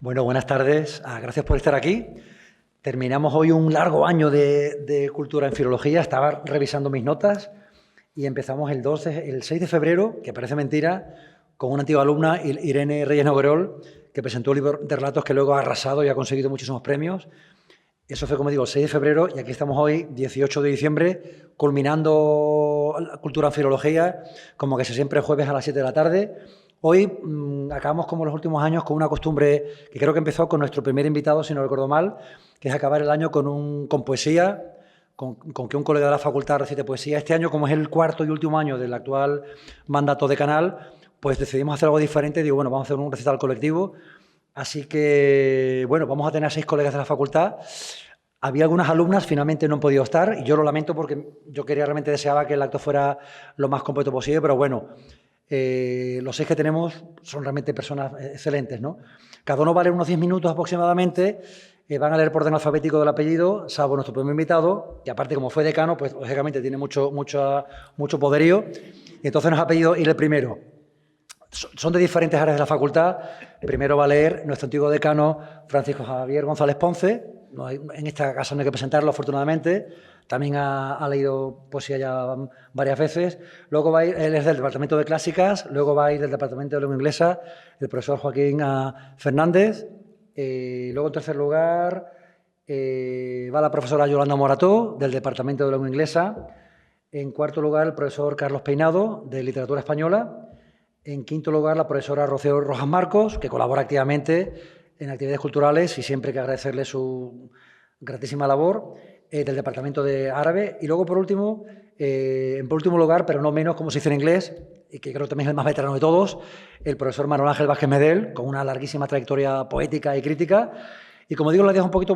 Bueno, buenas tardes. Gracias por estar aquí. Terminamos hoy un largo año de cultura en filología. Estaba revisando mis notas y empezamos el 6 de febrero, que parece mentira, con una antigua alumna, Irene Reyes Noguerol, que presentó un libro de relatos que luego ha arrasado y ha conseguido muchísimos premios. Eso fue, como digo, el 6 de febrero y aquí estamos hoy, 18 de diciembre, culminando la cultura en filología, como que se siempre jueves a las 7 de la tarde. Hoy acabamos, como los últimos años, con una costumbre que creo que empezó con nuestro primer invitado, si no recuerdo mal, que es acabar el año con poesía, con que un colega de la facultad recite poesía. Este año, como es el cuarto y último año del actual mandato de Canal, pues decidimos hacer algo diferente. Digo, bueno, vamos a hacer un recital colectivo. Así que, bueno, vamos a tener a 6 colegas de la facultad. Había algunas alumnas, finalmente no han podido estar, y yo lo lamento porque yo realmente deseaba que el acto fuera lo más completo posible, pero bueno, los 6 que tenemos son realmente personas excelentes, ¿no? Cada uno va a leer unos 10 minutos aproximadamente, van a leer por orden alfabético del apellido, salvo nuestro primer invitado, y aparte, como fue decano, pues lógicamente tiene mucho poderío, y entonces nos ha pedido ir el primero. Son de diferentes áreas de la facultad. Primero va a leer nuestro antiguo decano, Francisco Javier González Ponce. En esta casa no hay que presentarlo, afortunadamente. También ha leído poesía ya varias veces. Luego va a ir, él es del Departamento de Clásicas, luego va a ir del Departamento de Lengua Inglesa, el profesor Joaquín Fernández. Luego, en tercer lugar, va la profesora Yolanda Morató, del Departamento de Lengua Inglesa. En cuarto lugar, el profesor Carlos Peinado, de Literatura Española. En quinto lugar, la profesora Rocío Rojas Marcos, que colabora activamente en actividades culturales y siempre hay que agradecerle su gratísima labor, del Departamento de Árabe. Y luego, por último lugar, pero no menos, como se dice en inglés, y que creo que también es el más veterano de todos, el profesor Manuel Ángel Vázquez Medel, con una larguísima trayectoria poética y crítica. Y como digo, la idea es un poquito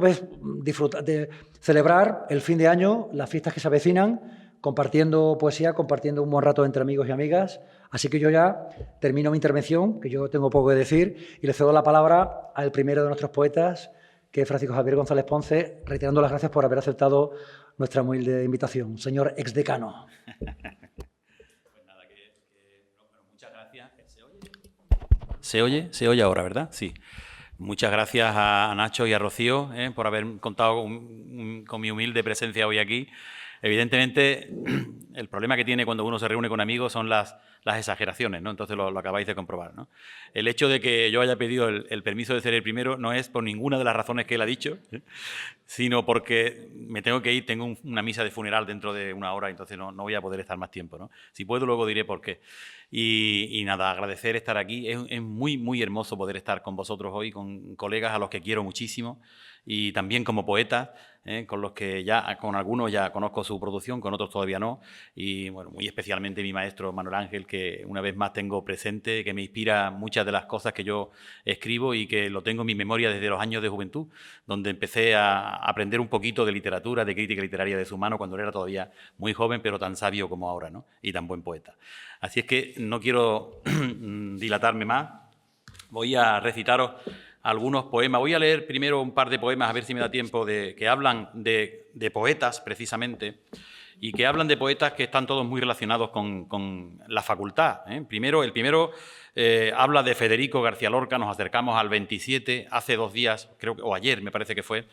disfrutar, de celebrar el fin de año, las fiestas que se avecinan, compartiendo poesía, compartiendo un buen rato entre amigos y amigas. Así que yo ya termino mi intervención, que yo tengo poco que decir, y le cedo la palabra al primero de nuestros poetas, que es Francisco Javier González Ponce, reiterando las gracias por haber aceptado nuestra humilde invitación. Señor exdecano. Pues nada, muchas gracias. ¿Se oye? ¿Se oye ahora, verdad? Sí. Muchas gracias a Nacho y a Rocío por haber contado con mi humilde presencia hoy aquí. Evidentemente, el problema que tiene cuando uno se reúne con amigos son las exageraciones, ¿no? Entonces lo acabáis de comprobar, ¿no? El hecho de que yo haya pedido el permiso de ser el primero no es por ninguna de las razones que él ha dicho, sino porque me tengo que ir, tengo una misa de funeral dentro de una hora, entonces no voy a poder estar más tiempo, ¿no? Si puedo, luego diré por qué. Y nada, agradecer estar aquí. Es muy, muy hermoso poder estar con vosotros hoy, con colegas a los que quiero muchísimo y también como poetas, con los que con algunos ya conozco su producción, con otros todavía no. Y bueno, muy especialmente mi maestro Manuel Ángel, que una vez más tengo presente, que me inspira muchas de las cosas que yo escribo y que lo tengo en mi memoria desde los años de juventud, donde empecé a aprender un poquito de literatura, de crítica literaria de su mano, cuando era todavía muy joven, pero tan sabio como ahora, ¿no? Y tan buen poeta. Así es que no quiero dilatarme más. Voy a recitaros algunos poemas. Voy a leer primero un par de poemas, a ver si me da tiempo, que hablan de poetas, precisamente, y que hablan de poetas que están todos muy relacionados con la facultad. El primero habla de Federico García Lorca. Nos acercamos al 27, hace 2 días, creo que, o ayer me parece que fue,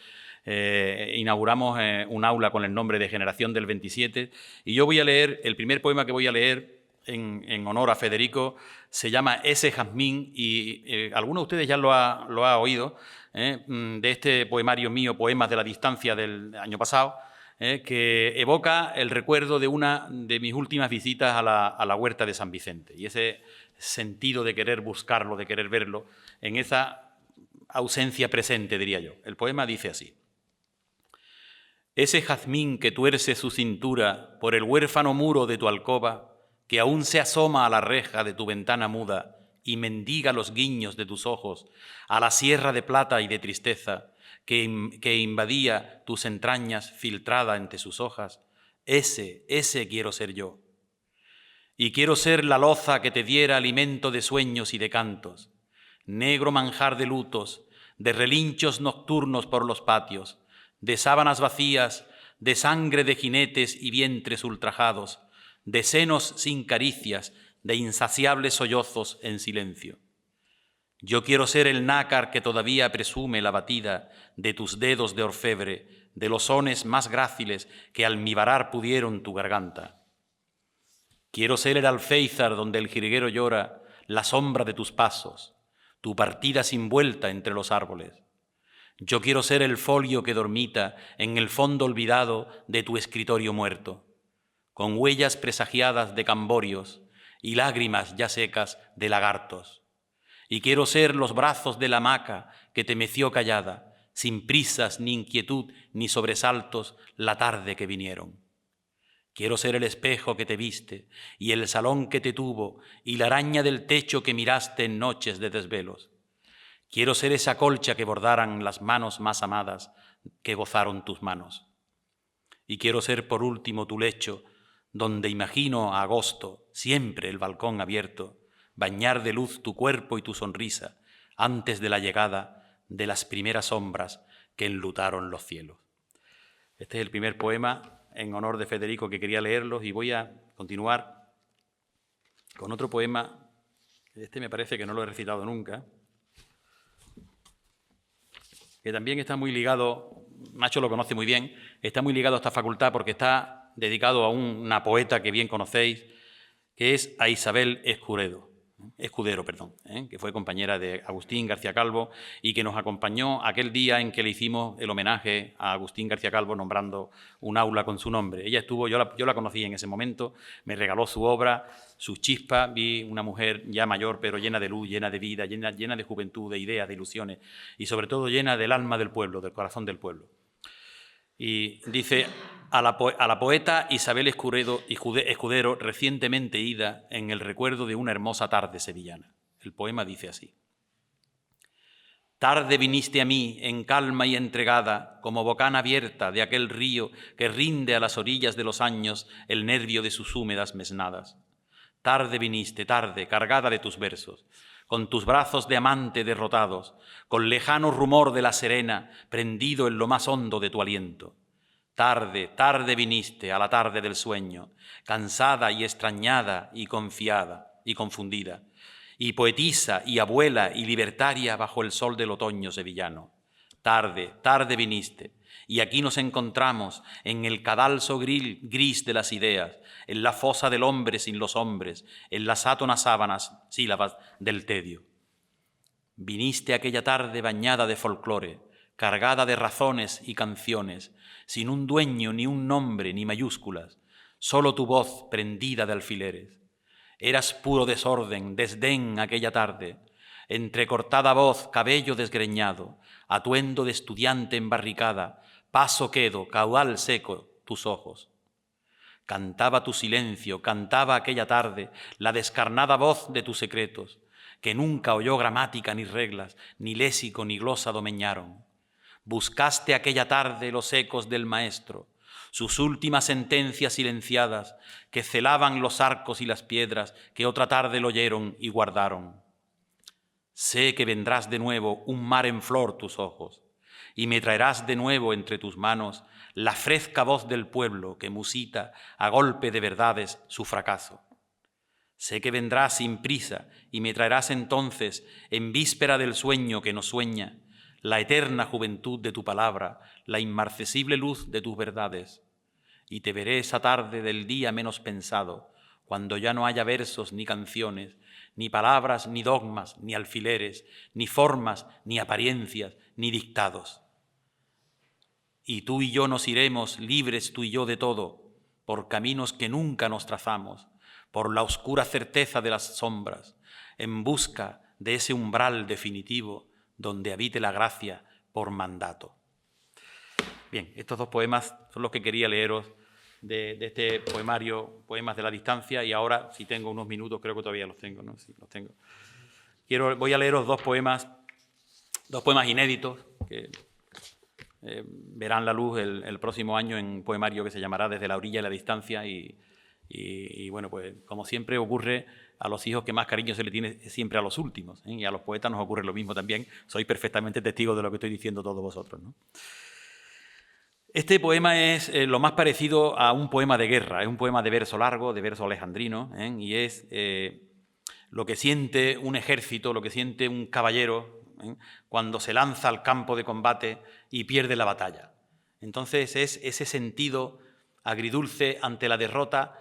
inauguramos un aula con el nombre de Generación del 27, y yo voy a leer, el primer poema que voy a leer en honor a Federico se llama Ese jazmín, y alguno de ustedes ya lo ha oído, de este poemario mío, Poemas de la distancia, del año pasado, que evoca el recuerdo de una de mis últimas visitas a la huerta de San Vicente, y ese sentido de querer buscarlo, de querer verlo, en esa ausencia presente, diría yo. El poema dice así: Ese jazmín que tuerce su cintura por el huérfano muro de tu alcoba, que aún se asoma a la reja de tu ventana muda y mendiga los guiños de tus ojos, a la sierra de plata y de tristeza que invadía tus entrañas filtrada entre sus hojas, ese quiero ser yo. Y quiero ser la loza que te diera alimento de sueños y de cantos, negro manjar de lutos, de relinchos nocturnos por los patios, de sábanas vacías, de sangre de jinetes y vientres ultrajados, de senos sin caricias, de insaciables sollozos en silencio. Yo quiero ser el nácar que todavía presume la batida de tus dedos de orfebre, de los sones más gráciles que almibarar pudieron tu garganta. Quiero ser el alféizar donde el jilguero llora la sombra de tus pasos, tu partida sin vuelta entre los árboles. Yo quiero ser el folio que dormita en el fondo olvidado de tu escritorio muerto, con huellas presagiadas de camborios y lágrimas ya secas de lagartos. Y quiero ser los brazos de la hamaca que te meció callada, sin prisas, ni inquietud, ni sobresaltos, la tarde que vinieron. Quiero ser el espejo que te viste, y el salón que te tuvo, y la araña del techo que miraste en noches de desvelos. Quiero ser esa colcha que bordaran las manos más amadas que gozaron tus manos. Y quiero ser por último tu lecho, donde imagino a agosto, siempre el balcón abierto, bañar de luz tu cuerpo y tu sonrisa, antes de la llegada de las primeras sombras que enlutaron los cielos. Este es el primer poema en honor de Federico que quería leerlos, y voy a continuar con otro poema. Este me parece que no lo he recitado nunca, que también está muy ligado, Nacho lo conoce muy bien, está muy ligado a esta facultad porque está dedicado a una poeta que bien conocéis, que es a Isabel Escudero, que fue compañera de Agustín García Calvo y que nos acompañó aquel día en que le hicimos el homenaje a Agustín García Calvo nombrando un aula con su nombre. Ella estuvo, yo la conocí en ese momento, me regaló su obra, su chispa, vi una mujer ya mayor pero llena de luz, llena de vida, llena de juventud, de ideas, de ilusiones y sobre todo llena del alma del pueblo, del corazón del pueblo. Y dice: a la poeta Isabel Escudero, recientemente ida en el recuerdo de una hermosa tarde sevillana. El poema dice así: tarde viniste a mí en calma y entregada, como bocana abierta de aquel río que rinde a las orillas de los años el nervio de sus húmedas mesnadas. Tarde viniste, tarde, cargada de tus versos, con tus brazos de amante derrotados, con lejano rumor de la serena prendido en lo más hondo de tu aliento. Tarde, tarde viniste a la tarde del sueño, cansada y extrañada y confiada y confundida, y poetisa y abuela y libertaria bajo el sol del otoño sevillano. Tarde, tarde viniste, y aquí nos encontramos en el cadalso gris de las ideas, en la fosa del hombre sin los hombres, en las átonas sábanas sílabas del tedio. Viniste aquella tarde bañada de folclore, cargada de razones y canciones, sin un dueño, ni un nombre, ni mayúsculas, solo tu voz prendida de alfileres. Eras puro desorden, desdén aquella tarde, entrecortada voz, cabello desgreñado, atuendo de estudiante en barricada, paso quedo, caudal seco, tus ojos. Cantaba tu silencio, cantaba aquella tarde la descarnada voz de tus secretos, que nunca oyó gramática ni reglas, ni léxico ni glosa domeñaron. Buscaste aquella tarde los ecos del maestro, sus últimas sentencias silenciadas, que celaban los arcos y las piedras que otra tarde lo oyeron y guardaron. Sé que vendrás de nuevo un mar en flor tus ojos, y me traerás de nuevo entre tus manos la fresca voz del pueblo que musita a golpe de verdades su fracaso. Sé que vendrás sin prisa y me traerás entonces, en víspera del sueño que nos sueña, la eterna juventud de tu palabra, la inmarcesible luz de tus verdades. Y te veré esa tarde del día menos pensado, cuando ya no haya versos ni canciones, ni palabras, ni dogmas, ni alfileres, ni formas, ni apariencias, ni dictados. Y tú y yo nos iremos, libres tú y yo de todo, por caminos que nunca nos trazamos, por la oscura certeza de las sombras, en busca de ese umbral definitivo donde habite la gracia por mandato. Bien, estos dos poemas son los que quería leeros de este poemario, Poemas de la Distancia, y ahora, si tengo unos minutos, creo que todavía los tengo, ¿no? Sí, los tengo. Voy a leeros dos poemas inéditos que verán la luz el próximo año en un poemario que se llamará Desde la orilla y la distancia, y bueno, pues como siempre ocurre, a los hijos que más cariño se le tiene siempre a los últimos, ¿eh? Y a los poetas nos ocurre lo mismo también. Sois perfectamente testigos de lo que estoy diciendo todos vosotros, ¿no? Este poema es lo más parecido a un poema de guerra, es un poema de verso largo, de verso alejandrino, ¿eh? Y es lo que siente un ejército, lo que siente un caballero cuando se lanza al campo de combate y pierde la batalla. Entonces es ese sentido agridulce ante la derrota,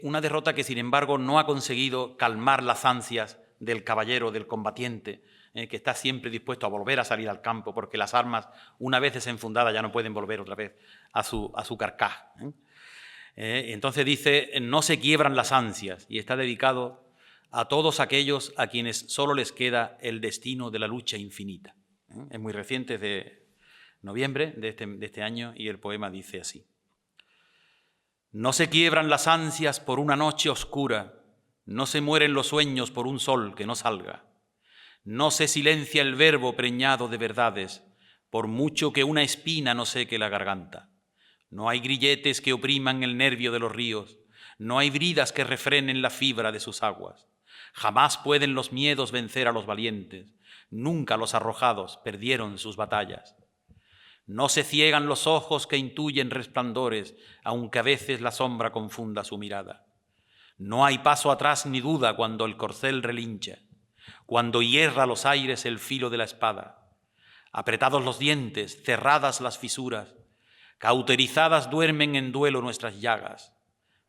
una derrota que sin embargo no ha conseguido calmar las ansias del caballero, del combatiente, que está siempre dispuesto a volver a salir al campo, porque las armas, una vez desenfundadas, ya no pueden volver otra vez a su carcaj. Entonces dice, no se quiebran las ansias, y está dedicado a todos aquellos a quienes solo les queda el destino de la lucha infinita. Es muy reciente, es de noviembre de este año, y el poema dice así. No se quiebran las ansias por una noche oscura, no se mueren los sueños por un sol que no salga, no se silencia el verbo preñado de verdades, por mucho que una espina no seque la garganta. No hay grilletes que opriman el nervio de los ríos, no hay bridas que refrenen la fibra de sus aguas. Jamás pueden los miedos vencer a los valientes, nunca los arrojados perdieron sus batallas. No se ciegan los ojos que intuyen resplandores, aunque a veces la sombra confunda su mirada. No hay paso atrás ni duda cuando el corcel relincha, cuando hierra los aires el filo de la espada. Apretados los dientes, cerradas las fisuras, cauterizadas duermen en duelo nuestras llagas.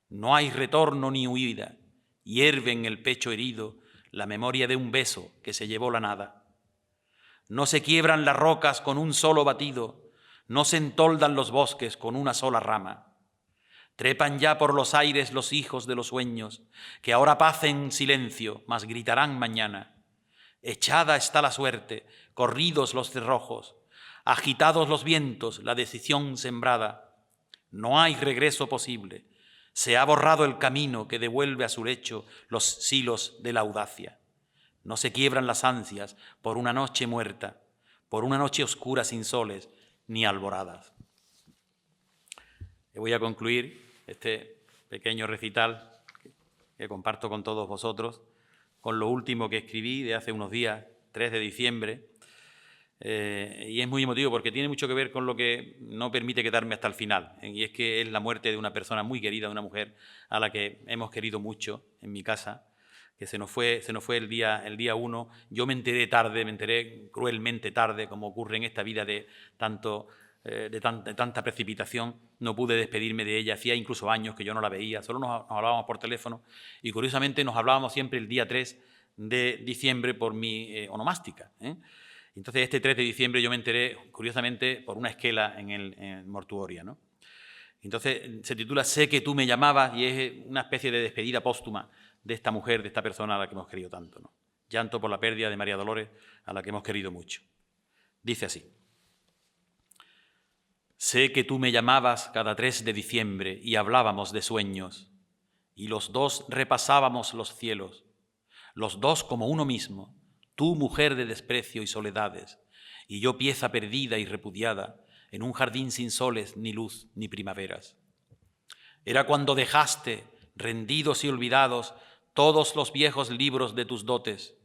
No hay retorno ni huida, hierve en el pecho herido la memoria de un beso que se llevó la nada. No se quiebran las rocas con un solo batido, no se entoldan los bosques con una sola rama. Trepan ya por los aires los hijos de los sueños, que ahora pacen silencio, mas gritarán mañana. Echada está la suerte, corridos los cerrojos, agitados los vientos, la decisión sembrada. No hay regreso posible, se ha borrado el camino que devuelve a su lecho los silos de la audacia. No se quiebran las ansias por una noche muerta, por una noche oscura sin soles ni alboradas. Voy a concluir este pequeño recital que comparto con todos vosotros con lo último que escribí de hace unos días, 3 de diciembre, y es muy emotivo porque tiene mucho que ver con lo que no permite quedarme hasta el final, y es que es la muerte de una persona muy querida, de una mujer a la que hemos querido mucho en mi casa, que se nos fue el día 1. Yo me enteré cruelmente tarde, como ocurre en esta vida de tanta precipitación. No pude despedirme de ella, hacía incluso años que yo no la veía, solo nos hablábamos por teléfono, y curiosamente nos hablábamos siempre el día 3 de diciembre por mi onomástica. Entonces este 3 de diciembre yo me enteré, curiosamente, por una esquela en el mortuoria, ¿no? Entonces se titula Sé que tú me llamabas, y es una especie de despedida póstuma de esta mujer, de esta persona a la que hemos querido tanto, ¿no? Llanto por la pérdida de María Dolores, a la que hemos querido mucho. Dice así. Sé que tú me llamabas cada 3 de diciembre y hablábamos de sueños, y los dos repasábamos los cielos, los dos como uno mismo, tú mujer de desprecio y soledades, y yo pieza perdida y repudiada en un jardín sin soles, ni luz, ni primaveras. Era cuando dejaste, rendidos y olvidados, todos los viejos libros de tus dotes,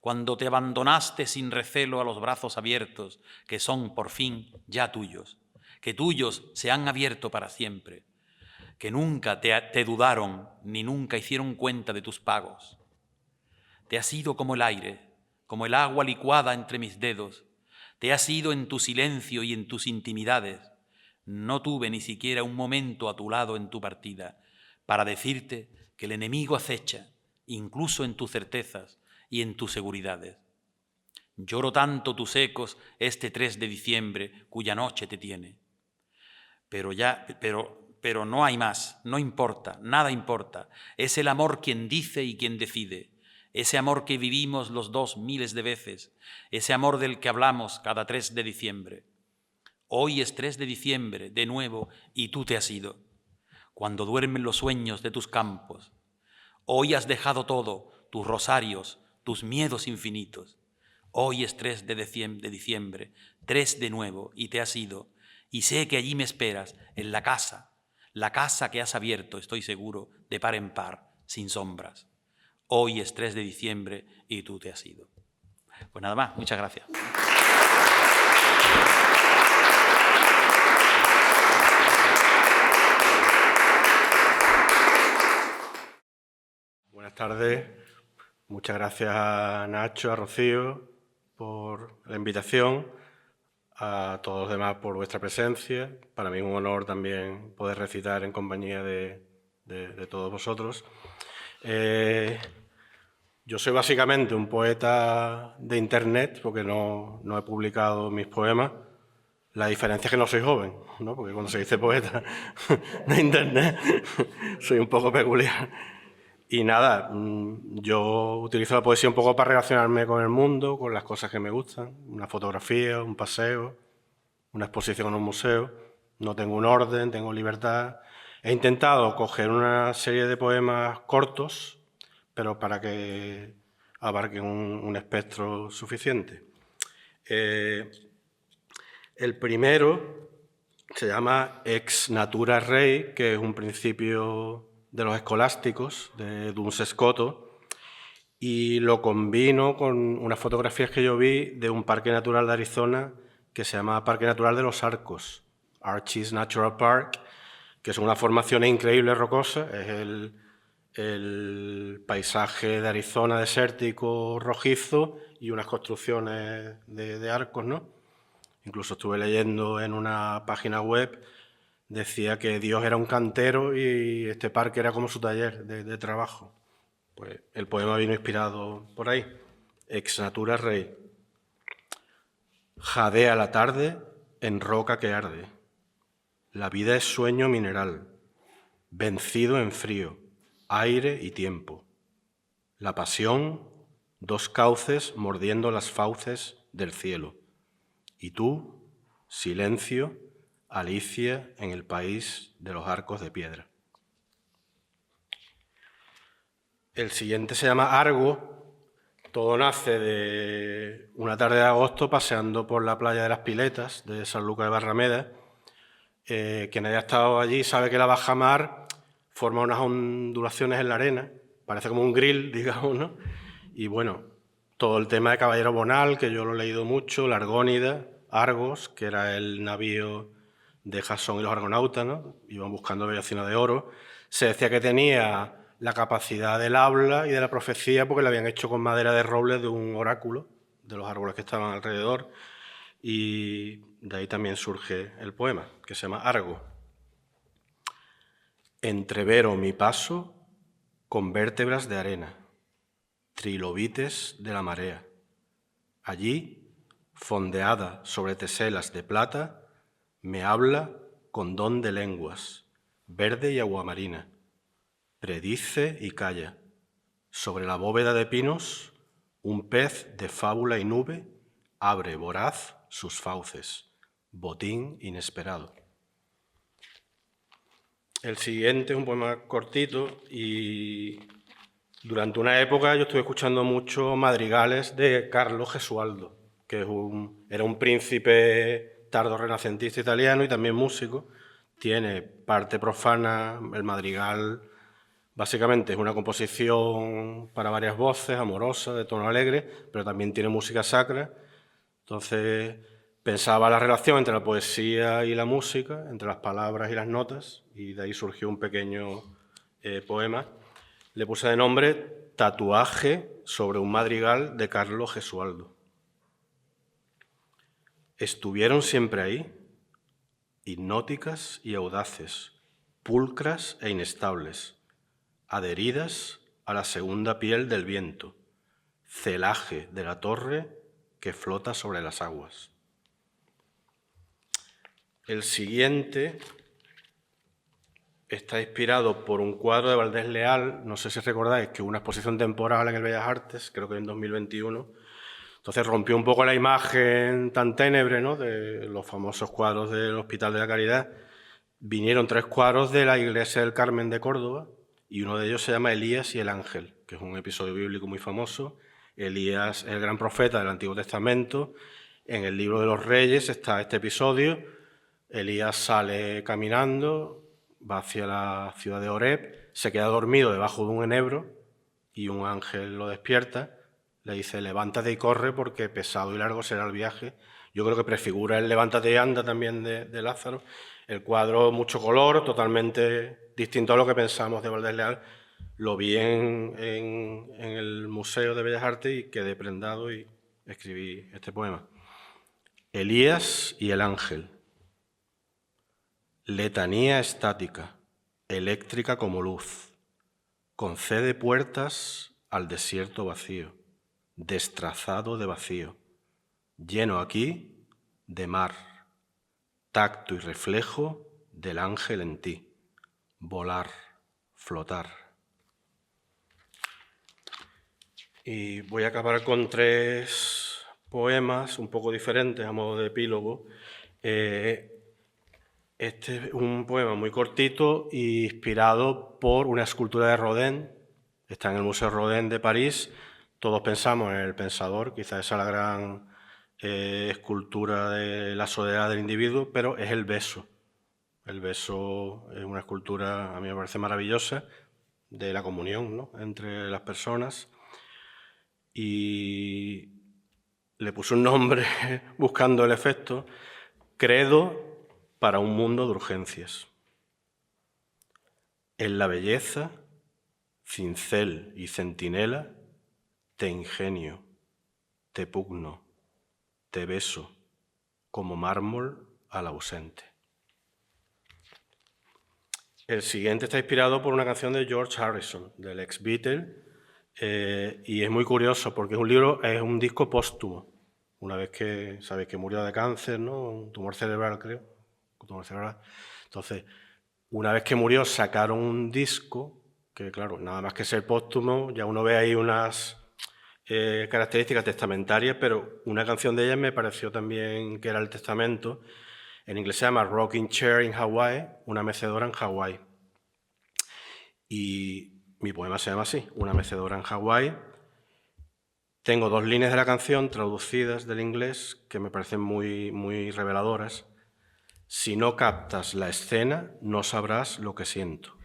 cuando te abandonaste sin recelo a los brazos abiertos, que son, por fin, ya tuyos, que tuyos se han abierto para siempre, que nunca te dudaron ni nunca hicieron cuenta de tus pagos. Te has ido como el aire, como el agua licuada entre mis dedos, te has ido en tu silencio y en tus intimidades. No tuve ni siquiera un momento a tu lado en tu partida para decirte que el enemigo acecha, incluso en tus certezas y en tus seguridades. Lloro tanto tus ecos este 3 de diciembre, cuya noche te tiene. Pero no hay más, no importa, nada importa. Es el amor quien dice y quien decide. Ese amor que vivimos los dos miles de veces, ese amor del que hablamos cada 3 de diciembre. Hoy es 3 de diciembre, de nuevo, y tú te has ido, cuando duermen los sueños de tus campos. Hoy has dejado todo, tus rosarios, tus miedos infinitos. Hoy es 3 de diciembre, 3 de nuevo, y te has ido, y sé que allí me esperas, en la casa que has abierto, estoy seguro, de par en par, sin sombras. Hoy es 3 de diciembre y tú te has ido. Pues nada más, muchas gracias. Buenas tardes. Muchas gracias a Nacho, a Rocío por la invitación, a todos los demás por vuestra presencia. Para mí es un honor también poder recitar en compañía de todos vosotros. Yo soy básicamente un poeta de internet porque no he publicado mis poemas. La diferencia es que no soy joven, ¿no? Porque cuando se dice poeta de internet soy un poco peculiar. Y nada, yo utilizo la poesía un poco para relacionarme con el mundo, con las cosas que me gustan, una fotografía, un paseo, una exposición en un museo. No tengo un orden, tengo libertad. He intentado coger una serie de poemas cortos, pero para que abarquen un espectro suficiente. El primero se llama Ex natura rei, que es un principio de los escolásticos, de Duns Scoto, y lo combino con unas fotografías que yo vi de un parque natural de Arizona que se llama Parque Natural de los Arcos, Arches Natural Park, que es una formación increíble rocosa, es el paisaje de Arizona desértico rojizo y unas construcciones de arcos, ¿no? Incluso estuve leyendo en una página web, decía que Dios era un cantero y este parque era como su taller de trabajo. Pues el poema vino inspirado por ahí. Ex natura rei. Jadea la tarde en roca que arde. La vida es sueño mineral, vencido en frío, aire y tiempo. La pasión, dos cauces mordiendo las fauces del cielo. Y tú, silencio, Alicia en el país de los arcos de piedra. El siguiente se llama Argo. Todo nace de una tarde de agosto paseando por la playa de las Piletas de San Lucas de Barrameda. Quien haya estado allí sabe que la bajamar forma unas ondulaciones en la arena, parece como un grill, digamos, ¿no? Y bueno, todo el tema de Caballero Bonal, que yo lo he leído mucho, la Argónida, Argos, que era el navío de Jasón y los argonautas, ¿no? Iban buscando bellacina de oro. Se decía que tenía la capacidad del habla y de la profecía porque la habían hecho con madera de roble de un oráculo, de los árboles que estaban alrededor, y de ahí también surge el poema, que se llama Argo. Entrevero mi paso con vértebras de arena, trilobites de la marea. Allí, fondeada sobre teselas de plata, me habla con don de lenguas, verde y aguamarina. Predice y calla. Sobre la bóveda de pinos, un pez de fábula y nube abre voraz sus fauces, botín inesperado. El siguiente es un poema cortito y durante una época yo estuve escuchando mucho madrigales de Carlo Gesualdo, que era un príncipe tardo renacentista italiano y también músico. Tiene parte profana, el madrigal básicamente es una composición para varias voces, amorosa, de tono alegre, pero también tiene música sacra. Entonces pensaba la relación entre la poesía y la música, entre las palabras y las notas, y de ahí surgió un pequeño poema. Le puse de nombre Tatuaje sobre un madrigal de Carlo Gesualdo. Estuvieron siempre ahí, hipnóticas y audaces, pulcras e inestables, adheridas a la segunda piel del viento, celaje de la torre que flota sobre las aguas. El siguiente está inspirado por un cuadro de Valdés Leal, no sé si recordáis que hubo una exposición temporal en el Bellas Artes, creo que en 2021, entonces rompió un poco la imagen tan ténebre, ¿no?, de los famosos cuadros del Hospital de la Caridad. Vinieron 3 cuadros de la Iglesia del Carmen de Córdoba y uno de ellos se llama Elías y el ángel, que es un episodio bíblico muy famoso. Elías es el gran profeta del Antiguo Testamento. En el libro de los Reyes está este episodio. Elías sale caminando, va hacia la ciudad de Oreb, se queda dormido debajo de un enebro y un ángel lo despierta. Le dice, levántate y corre porque pesado y largo será el viaje. Yo creo que prefigura el levántate y anda también de Lázaro. El cuadro, mucho color, totalmente distinto a lo que pensamos de Valdés Leal, lo vi en el Museo de Bellas Artes y quedé prendado y escribí este poema. Elías y el ángel. Letanía estática, eléctrica como luz, concede puertas al desierto vacío, destrazado de vacío, lleno aquí de mar, tacto y reflejo del ángel en ti, volar, flotar. Y voy a acabar con 3 poemas un poco diferentes a modo de epílogo. Este es un poema muy cortito e inspirado por una escultura de Rodin. Está en el Museo Rodin de París. Todos pensamos en El Pensador, quizás esa es la gran escultura de la soledad del individuo, pero es el beso. El beso es una escultura, a mí me parece maravillosa, de la comunión, ¿no?, entre las personas. Y le puse un nombre buscando el efecto, Credo para un mundo de urgencias. En la belleza, cincel y centinela, te ingenio, te pugno, te beso, como mármol al ausente. El siguiente está inspirado por una canción de George Harrison, del ex Beatle, y es muy curioso porque es un disco póstumo. Una vez que sabéis que murió de cáncer, ¿no?, un tumor cerebral, creo. Tumor cerebral. Entonces, una vez que murió, sacaron un disco que, claro, nada más que ser póstumo, ya uno ve ahí unas características testamentarias, pero una canción de ella me pareció también que era el testamento. En inglés se llama Rocking Chair in Hawaii, una mecedora en Hawái. Y mi poema se llama así, Una mecedora en Hawái. Tengo 2 líneas de la canción traducidas del inglés que me parecen muy, muy reveladoras. Si no captas la escena, no sabrás lo que siento.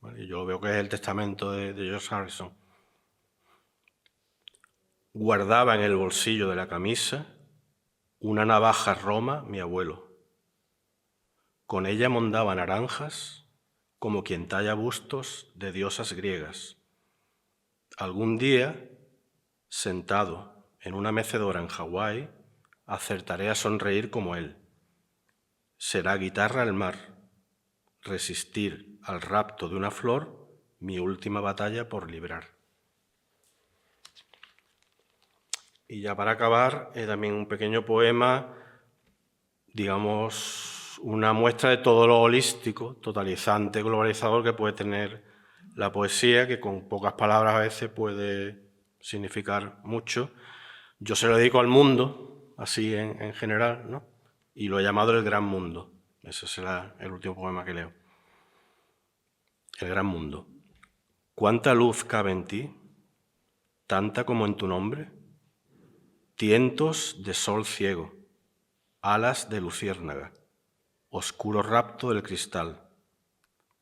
Bueno, yo veo que es el testamento de George Harrison. Guardaba en el bolsillo de la camisa una navaja roma mi abuelo. Con ella mondaba naranjas como quien talla bustos de diosas griegas. Algún día, sentado en una mecedora en Hawái, acertaré a sonreír como él. Será guitarra al mar, resistir al rapto de una flor, mi última batalla por librar. Y ya para acabar, también un pequeño poema, digamos, una muestra de todo lo holístico, totalizante, globalizador que puede tener la poesía, que con pocas palabras a veces puede significar mucho. Yo se lo dedico al mundo, así en general, ¿no?, y lo he llamado El Gran Mundo. Ese será el último poema que leo. El Gran Mundo. ¿Cuánta luz cabe en ti? ¿Tanta como en tu nombre? Tientos de sol ciego, alas de luciérnaga, oscuro rapto del cristal.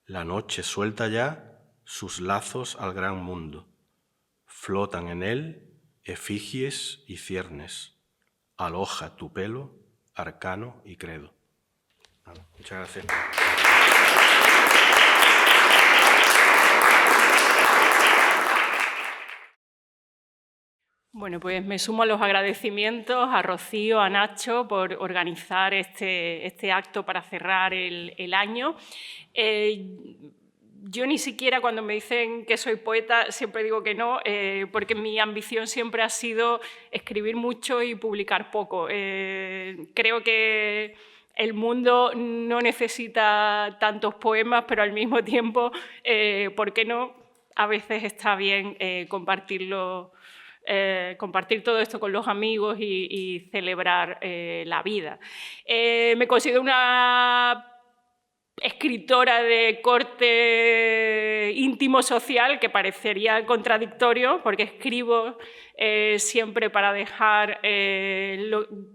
La noche suelta ya sus lazos al gran mundo. Flotan en él efigies y ciernes. Aloja tu pelo, arcano y credo. Muchas gracias. Bueno, pues me sumo a los agradecimientos a Rocío, a Nacho, por organizar este acto para cerrar el año. Yo ni siquiera cuando me dicen que soy poeta siempre digo que no, porque mi ambición siempre ha sido escribir mucho y publicar poco. Creo que el mundo no necesita tantos poemas, pero al mismo tiempo, ¿por qué no? A veces está bien compartirlo. Compartir todo esto con los amigos y celebrar la vida. Me considero una escritora de corte íntimo social, que parecería contradictorio, porque escribo siempre para dejar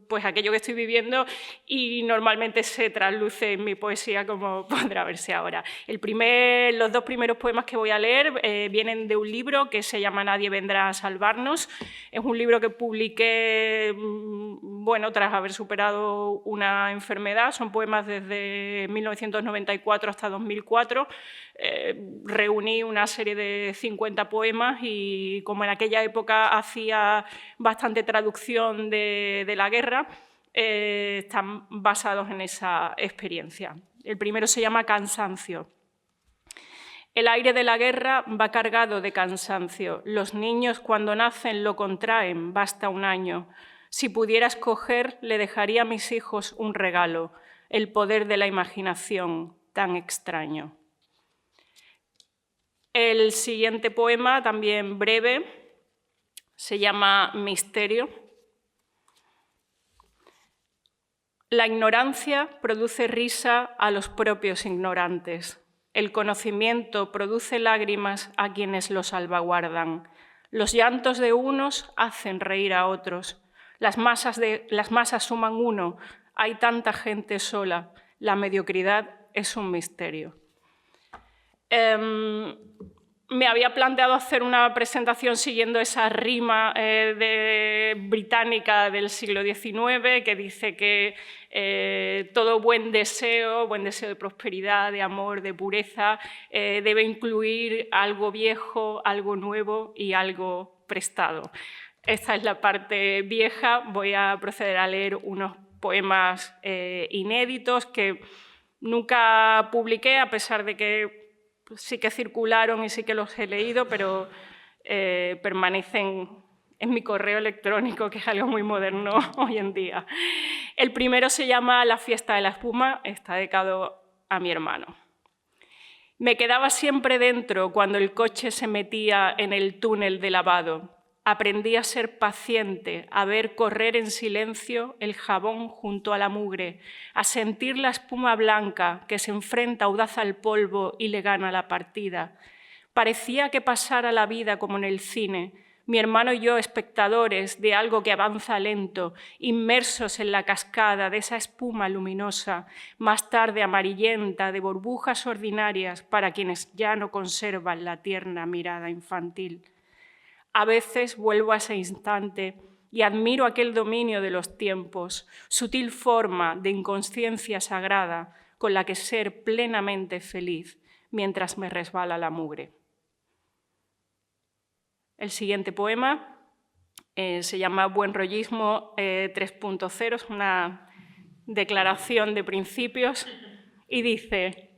pues aquello que estoy viviendo, y normalmente se trasluce en mi poesía, como podrá verse ahora. Los 2 primeros poemas que voy a leer vienen de un libro que se llama Nadie vendrá a salvarnos. Es un libro que publiqué tras haber superado una enfermedad. Son poemas desde 1994 hasta 2004. Reuní una serie de 50 poemas y como en aquella época hacía bastante traducción de la guerra, están basados en esa experiencia. El primero se llama Cansancio. El aire de la guerra va cargado de cansancio. Los niños cuando nacen lo contraen, basta un año. Si pudiera escoger, le dejaría a mis hijos un regalo, el poder de la imaginación, tan extraño. El siguiente poema, también breve, se llama Misterio. La ignorancia produce risa a los propios ignorantes. El conocimiento produce lágrimas a quienes lo salvaguardan. Los llantos de unos hacen reír a otros. Las masas suman uno. Hay tanta gente sola. La mediocridad es un misterio. Me había planteado hacer una presentación siguiendo esa rima británica del siglo XIX que dice que todo buen deseo de prosperidad, de amor, de pureza, debe incluir algo viejo, algo nuevo y algo prestado. Esta es la parte vieja. Voy a proceder a leer unos poemas inéditos que nunca publiqué, a pesar de que sí que circularon y sí que los he leído, pero permanecen en mi correo electrónico, que es algo muy moderno hoy en día. El primero se llama La fiesta de la espuma, está dedicado a mi hermano. Me quedaba siempre dentro cuando el coche se metía en el túnel de lavado. Aprendí a ser paciente, a ver correr en silencio el jabón junto a la mugre, a sentir la espuma blanca que se enfrenta audaz al polvo y le gana la partida. Parecía que pasara la vida como en el cine, mi hermano y yo espectadores de algo que avanza lento, inmersos en la cascada de esa espuma luminosa, más tarde amarillenta, de burbujas ordinarias para quienes ya no conservan la tierna mirada infantil. A veces vuelvo a ese instante y admiro aquel dominio de los tiempos, sutil forma de inconsciencia sagrada con la que ser plenamente feliz mientras me resbala la mugre. El siguiente poema se llama Buen rollismo 3.0, es una declaración de principios y dice: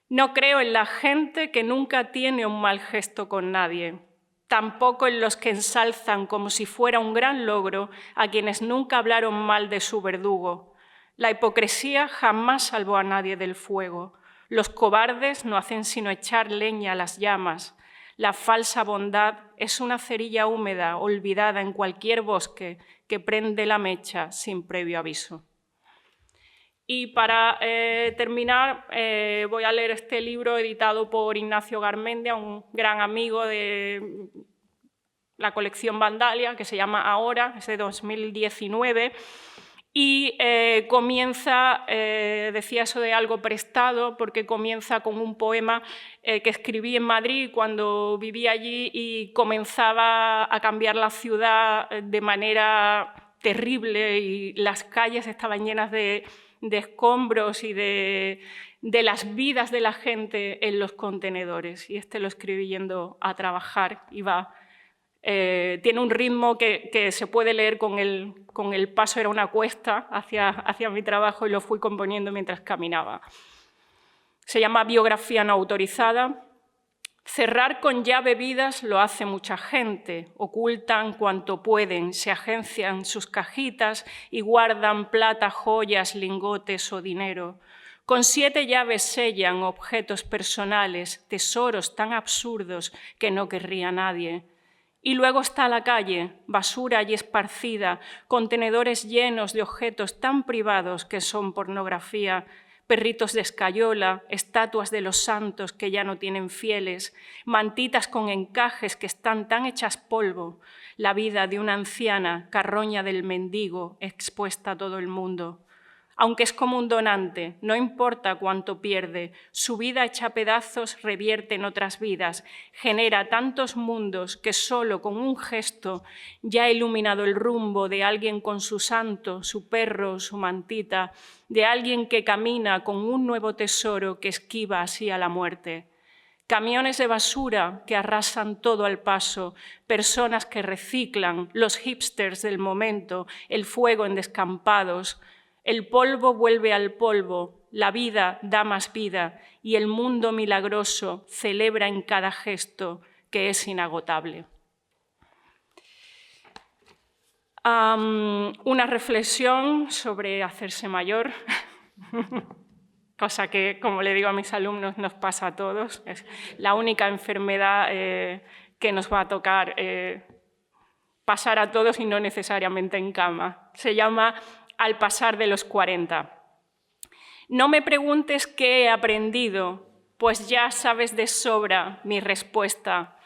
no creo en la gente que nunca tiene un mal gesto con nadie, tampoco en los que ensalzan como si fuera un gran logro a quienes nunca hablaron mal de su verdugo. La hipocresía jamás salvó a nadie del fuego. Los cobardes no hacen sino echar leña a las llamas. La falsa bondad es una cerilla húmeda olvidada en cualquier bosque que prende la mecha sin previo aviso. Y para terminar, voy a leer este libro editado por Ignacio Garmendia, un gran amigo de la colección Vandalia, que se llama Ahora, es de 2019, y comienza, decía eso de algo prestado, porque comienza con un poema que escribí en Madrid cuando vivía allí y comenzaba a cambiar la ciudad de manera terrible y las calles estaban llenas de escombros y de las vidas de la gente en los contenedores. Y este lo escribí yendo a trabajar y tiene un ritmo que se puede leer con el paso, era una cuesta hacia mi trabajo y lo fui componiendo mientras caminaba. Se llama Biografía no autorizada. Cerrar con llave vidas lo hace mucha gente, ocultan cuanto pueden, se agencian sus cajitas y guardan plata, joyas, lingotes o dinero. Con 7 llaves sellan objetos personales, tesoros tan absurdos que no querría nadie. Y luego está la calle, basura allí esparcida, contenedores llenos de objetos tan privados que son pornografía, perritos de escayola, estatuas de los santos que ya no tienen fieles, mantitas con encajes que están tan hechas polvo, la vida de una anciana, carroña del mendigo, expuesta a todo el mundo. Aunque es como un donante, no importa cuánto pierde, su vida hecha pedazos revierte en otras vidas, genera tantos mundos que solo con un gesto ya ha iluminado el rumbo de alguien con su santo, su perro, su mantita, de alguien que camina con un nuevo tesoro que esquiva así a la muerte. Camiones de basura que arrasan todo al paso, personas que reciclan, los hipsters del momento, el fuego en descampados. El polvo vuelve al polvo, la vida da más vida y el mundo milagroso celebra en cada gesto que es inagotable. Una reflexión sobre hacerse mayor, cosa que, como le digo a mis alumnos, nos pasa a todos. Es la única enfermedad que nos va a tocar pasar a todos y no necesariamente en cama. Se llama al pasar de los 40. No me preguntes qué he aprendido, pues ya sabes de sobra mi respuesta.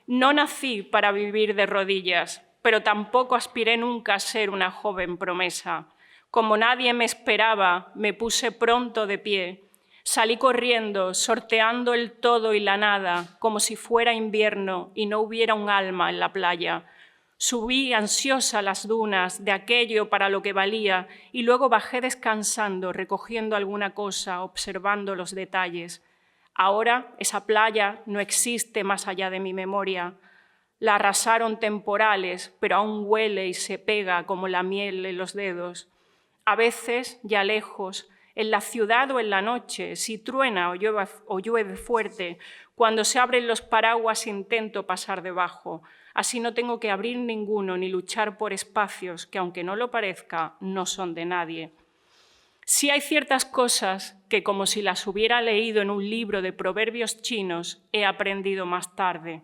No nací para vivir de rodillas, pero tampoco aspiré nunca a ser una joven promesa. Como nadie me esperaba, me puse pronto de pie. Salí corriendo, sorteando el todo y la nada, como si fuera invierno y no hubiera un alma en la playa. Subí ansiosa las dunas de aquello para lo que valía y luego bajé descansando, recogiendo alguna cosa, observando los detalles. Ahora esa playa no existe más allá de mi memoria. La arrasaron temporales, pero aún huele y se pega como la miel en los dedos. A veces, ya lejos, en la ciudad o en la noche, si truena o llueve fuerte, cuando se abren los paraguas intento pasar debajo. Así no tengo que abrir ninguno ni luchar por espacios que, aunque no lo parezca, no son de nadie. Sí hay ciertas cosas que, como si las hubiera leído en un libro de proverbios chinos, he aprendido más tarde.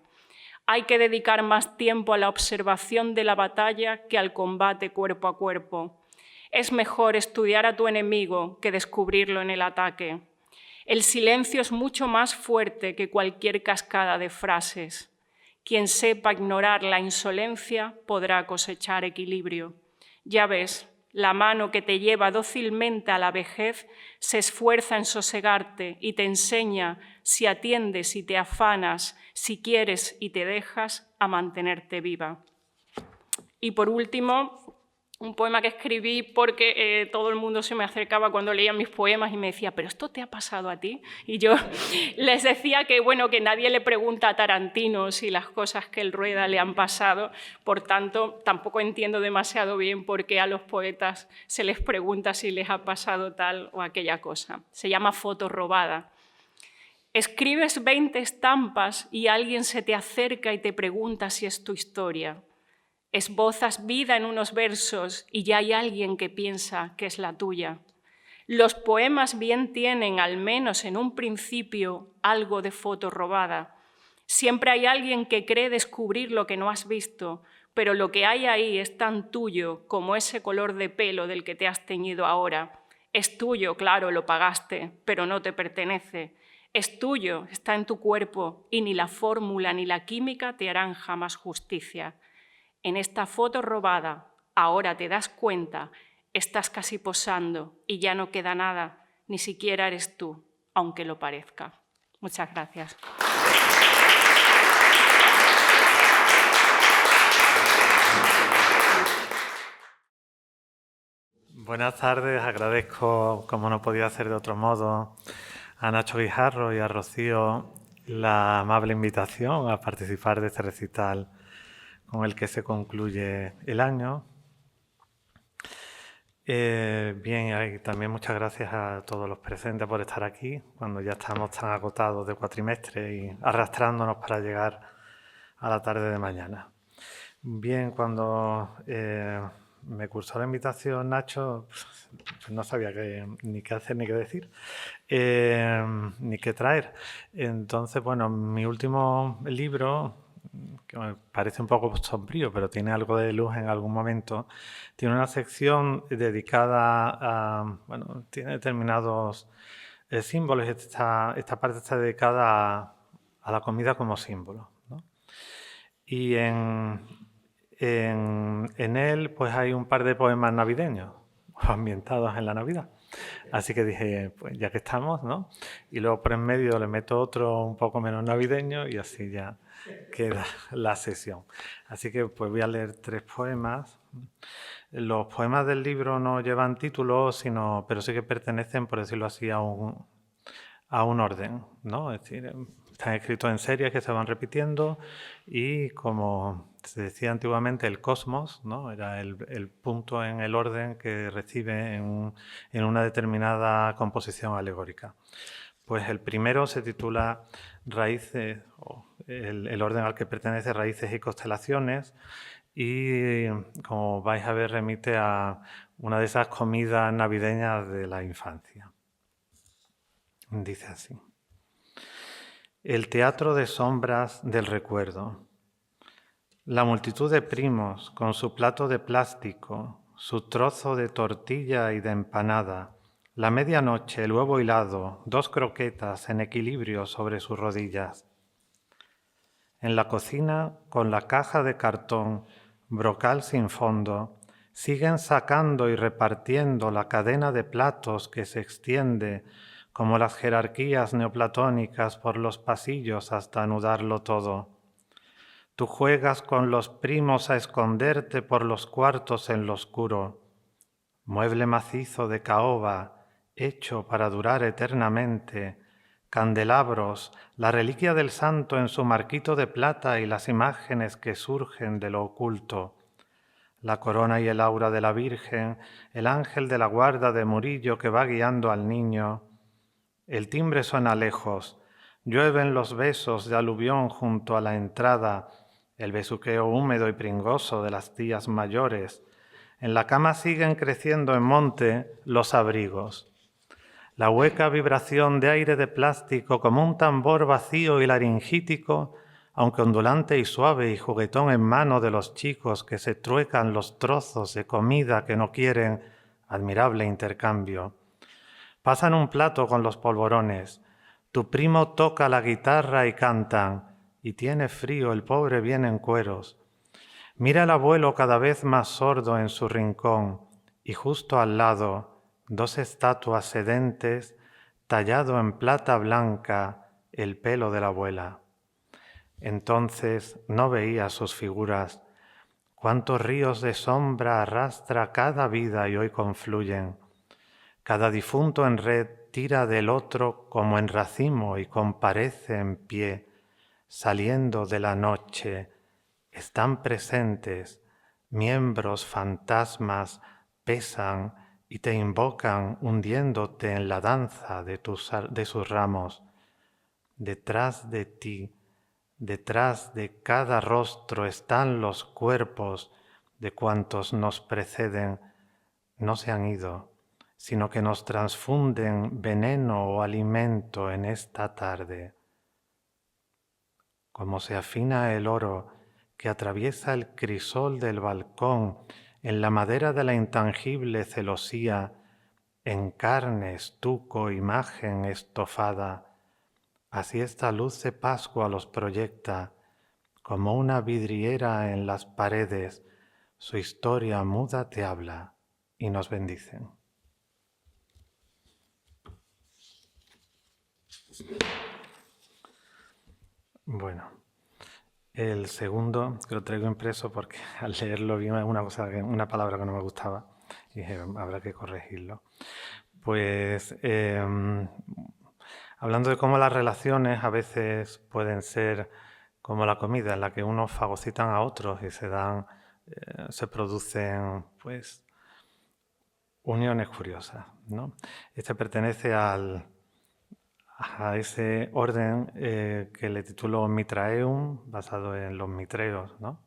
Hay que dedicar más tiempo a la observación de la batalla que al combate cuerpo a cuerpo. Es mejor estudiar a tu enemigo que descubrirlo en el ataque. El silencio es mucho más fuerte que cualquier cascada de frases. Quien sepa ignorar la insolencia podrá cosechar equilibrio. Ya ves, la mano que te lleva dócilmente a la vejez se esfuerza en sosegarte y te enseña, si atiendes y te afanas, si quieres y te dejas, a mantenerte viva. Y por último, un poema que escribí porque todo el mundo se me acercaba cuando leía mis poemas y me decía, ¿pero esto te ha pasado a ti? Y yo les decía que, bueno, que nadie le pregunta a Tarantino si las cosas que él rueda le han pasado, por tanto, tampoco entiendo demasiado bien por qué a los poetas se les pregunta si les ha pasado tal o aquella cosa. Se llama Foto robada. Escribes 20 estampas y alguien se te acerca y te pregunta si es tu historia. Esbozas vida en unos versos y ya hay alguien que piensa que es la tuya. Los poemas bien tienen, al menos en un principio, algo de foto robada. Siempre hay alguien que cree descubrir lo que no has visto, pero lo que hay ahí es tan tuyo como ese color de pelo del que te has teñido ahora. Es tuyo, claro, lo pagaste, pero no te pertenece. Es tuyo, está en tu cuerpo y ni la fórmula ni la química te harán jamás justicia. En esta foto robada, ahora te das cuenta, estás casi posando y ya no queda nada, ni siquiera eres tú, aunque lo parezca. Muchas gracias. Buenas tardes, agradezco, como no podía hacer de otro modo, a Nacho Guijarro y a Rocío la amable invitación a participar de este recital con el que se concluye el año. Bien, y también muchas gracias a todos los presentes por estar aquí, cuando ya estamos tan agotados de cuatrimestre y arrastrándonos para llegar a la tarde de mañana. Bien, cuando me cursó la invitación Nacho, pues no sabía ni qué hacer ni qué decir, ni qué traer. Entonces, bueno, mi último libro, que me parece un poco sombrío, pero tiene algo de luz en algún momento, tiene una sección dedicada a, bueno, tiene determinados símbolos. Esta parte está dedicada a la comida como símbolo, ¿no? Y en él pues hay un par de poemas navideños ambientados en la Navidad. Así que dije, pues ya que estamos, ¿no? Y luego por en medio le meto otro un poco menos navideño y así ya queda la sesión. Así que pues voy a leer 3 poemas. Los poemas del libro no llevan título, pero sí que pertenecen, por decirlo así, a un orden, ¿no? Es decir, están escritos en series que se van repitiendo y, como se decía antiguamente, el cosmos, ¿no? Era el punto en el orden que recibe en una determinada composición alegórica. Pues el primero se titula Raíces, o el orden al que pertenece Raíces y Constelaciones, y como vais a ver remite a una de esas comidas navideñas de la infancia. Dice así: el teatro de sombras del recuerdo. La multitud de primos con su plato de plástico, su trozo de tortilla y de empanada, la medianoche, el huevo hilado, 2 croquetas en equilibrio sobre sus rodillas. En la cocina, con la caja de cartón, brocal sin fondo, siguen sacando y repartiendo la cadena de platos que se extiende como las jerarquías neoplatónicas por los pasillos hasta anudarlo todo. Tú juegas con los primos a esconderte por los cuartos en lo oscuro. Mueble macizo de caoba, hecho para durar eternamente, candelabros, la reliquia del santo en su marquito de plata y las imágenes que surgen de lo oculto. La corona y el aura de la Virgen, el ángel de la guarda de Murillo que va guiando al niño. El timbre suena lejos, llueven los besos de aluvión junto a la entrada, el besuqueo húmedo y pringoso de las tías mayores. En la cama siguen creciendo en monte los abrigos. La hueca vibración de aire de plástico como un tambor vacío y laringítico, aunque ondulante y suave y juguetón en mano de los chicos que se truecan los trozos de comida que no quieren, admirable intercambio. Pasan un plato con los polvorones. Tu primo toca la guitarra y cantan, y tiene frío el pobre bien en cueros. Mira al abuelo cada vez más sordo en su rincón, y justo al lado, 2 estatuas sedentes, tallado en plata blanca el pelo de la abuela. Entonces no veía sus figuras. Cuántos ríos de sombra arrastra cada vida y hoy confluyen. Cada difunto en red tira del otro como en racimo y comparece en pie, saliendo de la noche. Están presentes, miembros fantasmas pesan y te invocan hundiéndote en la danza de sus ramos. Detrás de ti, detrás de cada rostro están los cuerpos de cuantos nos preceden. No se han ido, sino que nos transfunden veneno o alimento en esta tarde. Como se afina el oro que atraviesa el crisol del balcón en la madera de la intangible celosía, en carne, estuco, imagen estofada, así esta luz de Pascua los proyecta, como una vidriera en las paredes, su historia muda te habla y nos bendicen. Bueno, el segundo, que lo traigo impreso porque al leerlo vi una palabra que no me gustaba y dije, habrá que corregirlo. Pues hablando de cómo las relaciones a veces pueden ser como la comida, en la que unos fagocitan a otros y se producen pues uniones curiosas, ¿no? Este pertenece a ese orden que le titulo Mitraeum, basado en los mitreos, ¿no?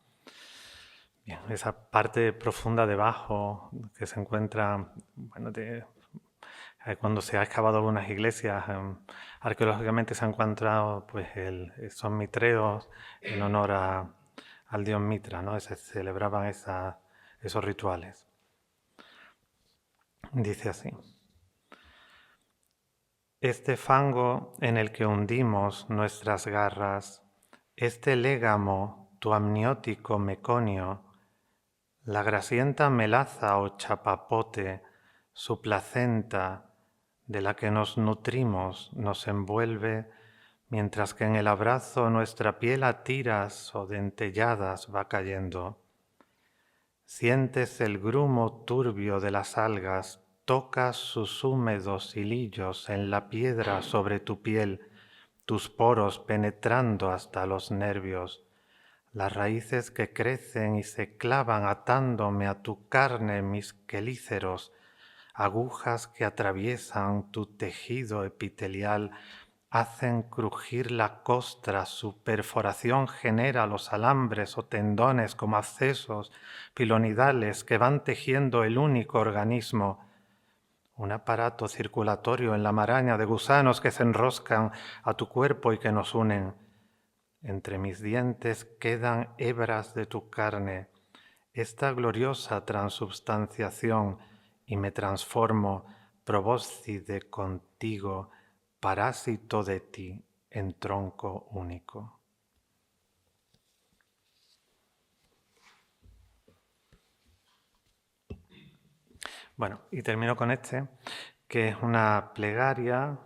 Bien, esa parte profunda debajo que se encuentra, bueno, Cuando se ha excavado algunas iglesias, arqueológicamente se han encontrado pues, esos mitreos en honor al dios Mitra, ¿no? Se celebraban esos rituales. Dice así: este fango en el que hundimos nuestras garras, este légamo, tu amniótico meconio, la grasienta melaza o chapapote, su placenta, de la que nos nutrimos, nos envuelve, mientras que en el abrazo nuestra piel a tiras o dentelladas va cayendo. Sientes el grumo turbio de las algas, tocas sus húmedos hilillos en la piedra sobre tu piel, tus poros penetrando hasta los nervios, las raíces que crecen y se clavan atándome a tu carne mis quelíceros, agujas que atraviesan tu tejido epitelial, hacen crujir la costra, su perforación genera los alambres o tendones como accesos pilonidales que van tejiendo el único organismo, un aparato circulatorio en la maraña de gusanos que se enroscan a tu cuerpo y que nos unen. Entre mis dientes quedan hebras de tu carne, esta gloriosa transubstanciación, y me transformo, probóscide contigo, parásito de ti, en tronco único. Bueno, y termino con este, que es una plegaria,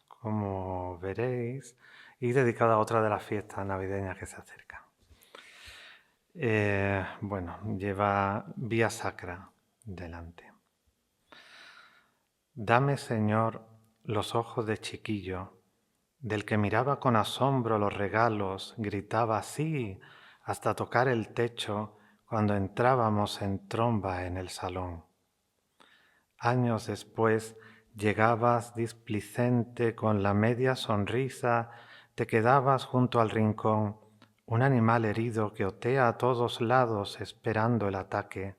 como veréis, y dedicada a otra de las fiestas navideñas que se acercan. Bueno, lleva Vía Sacra delante. Dame, Señor, los ojos de chiquillo, del que miraba con asombro los regalos, gritaba sí hasta tocar el techo cuando entrábamos en tromba en el salón. Años después llegabas displicente con la media sonrisa, te quedabas junto al rincón, un animal herido que otea a todos lados esperando el ataque,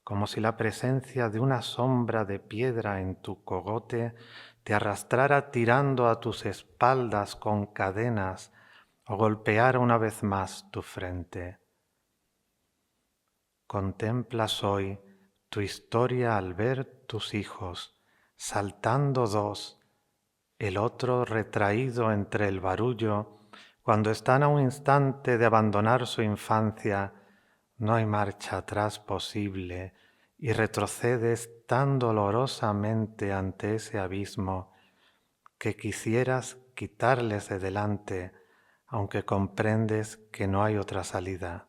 como si la presencia de una sombra de piedra en tu cogote te arrastrara tirando a tus espaldas con cadenas o golpeara una vez más tu frente. Contemplas hoy tu historia al ver tus hijos, saltando dos, el otro retraído entre el barullo, cuando están a un instante de abandonar su infancia, no hay marcha atrás posible y retrocedes tan dolorosamente ante ese abismo que quisieras quitarles de delante, aunque comprendes que no hay otra salida.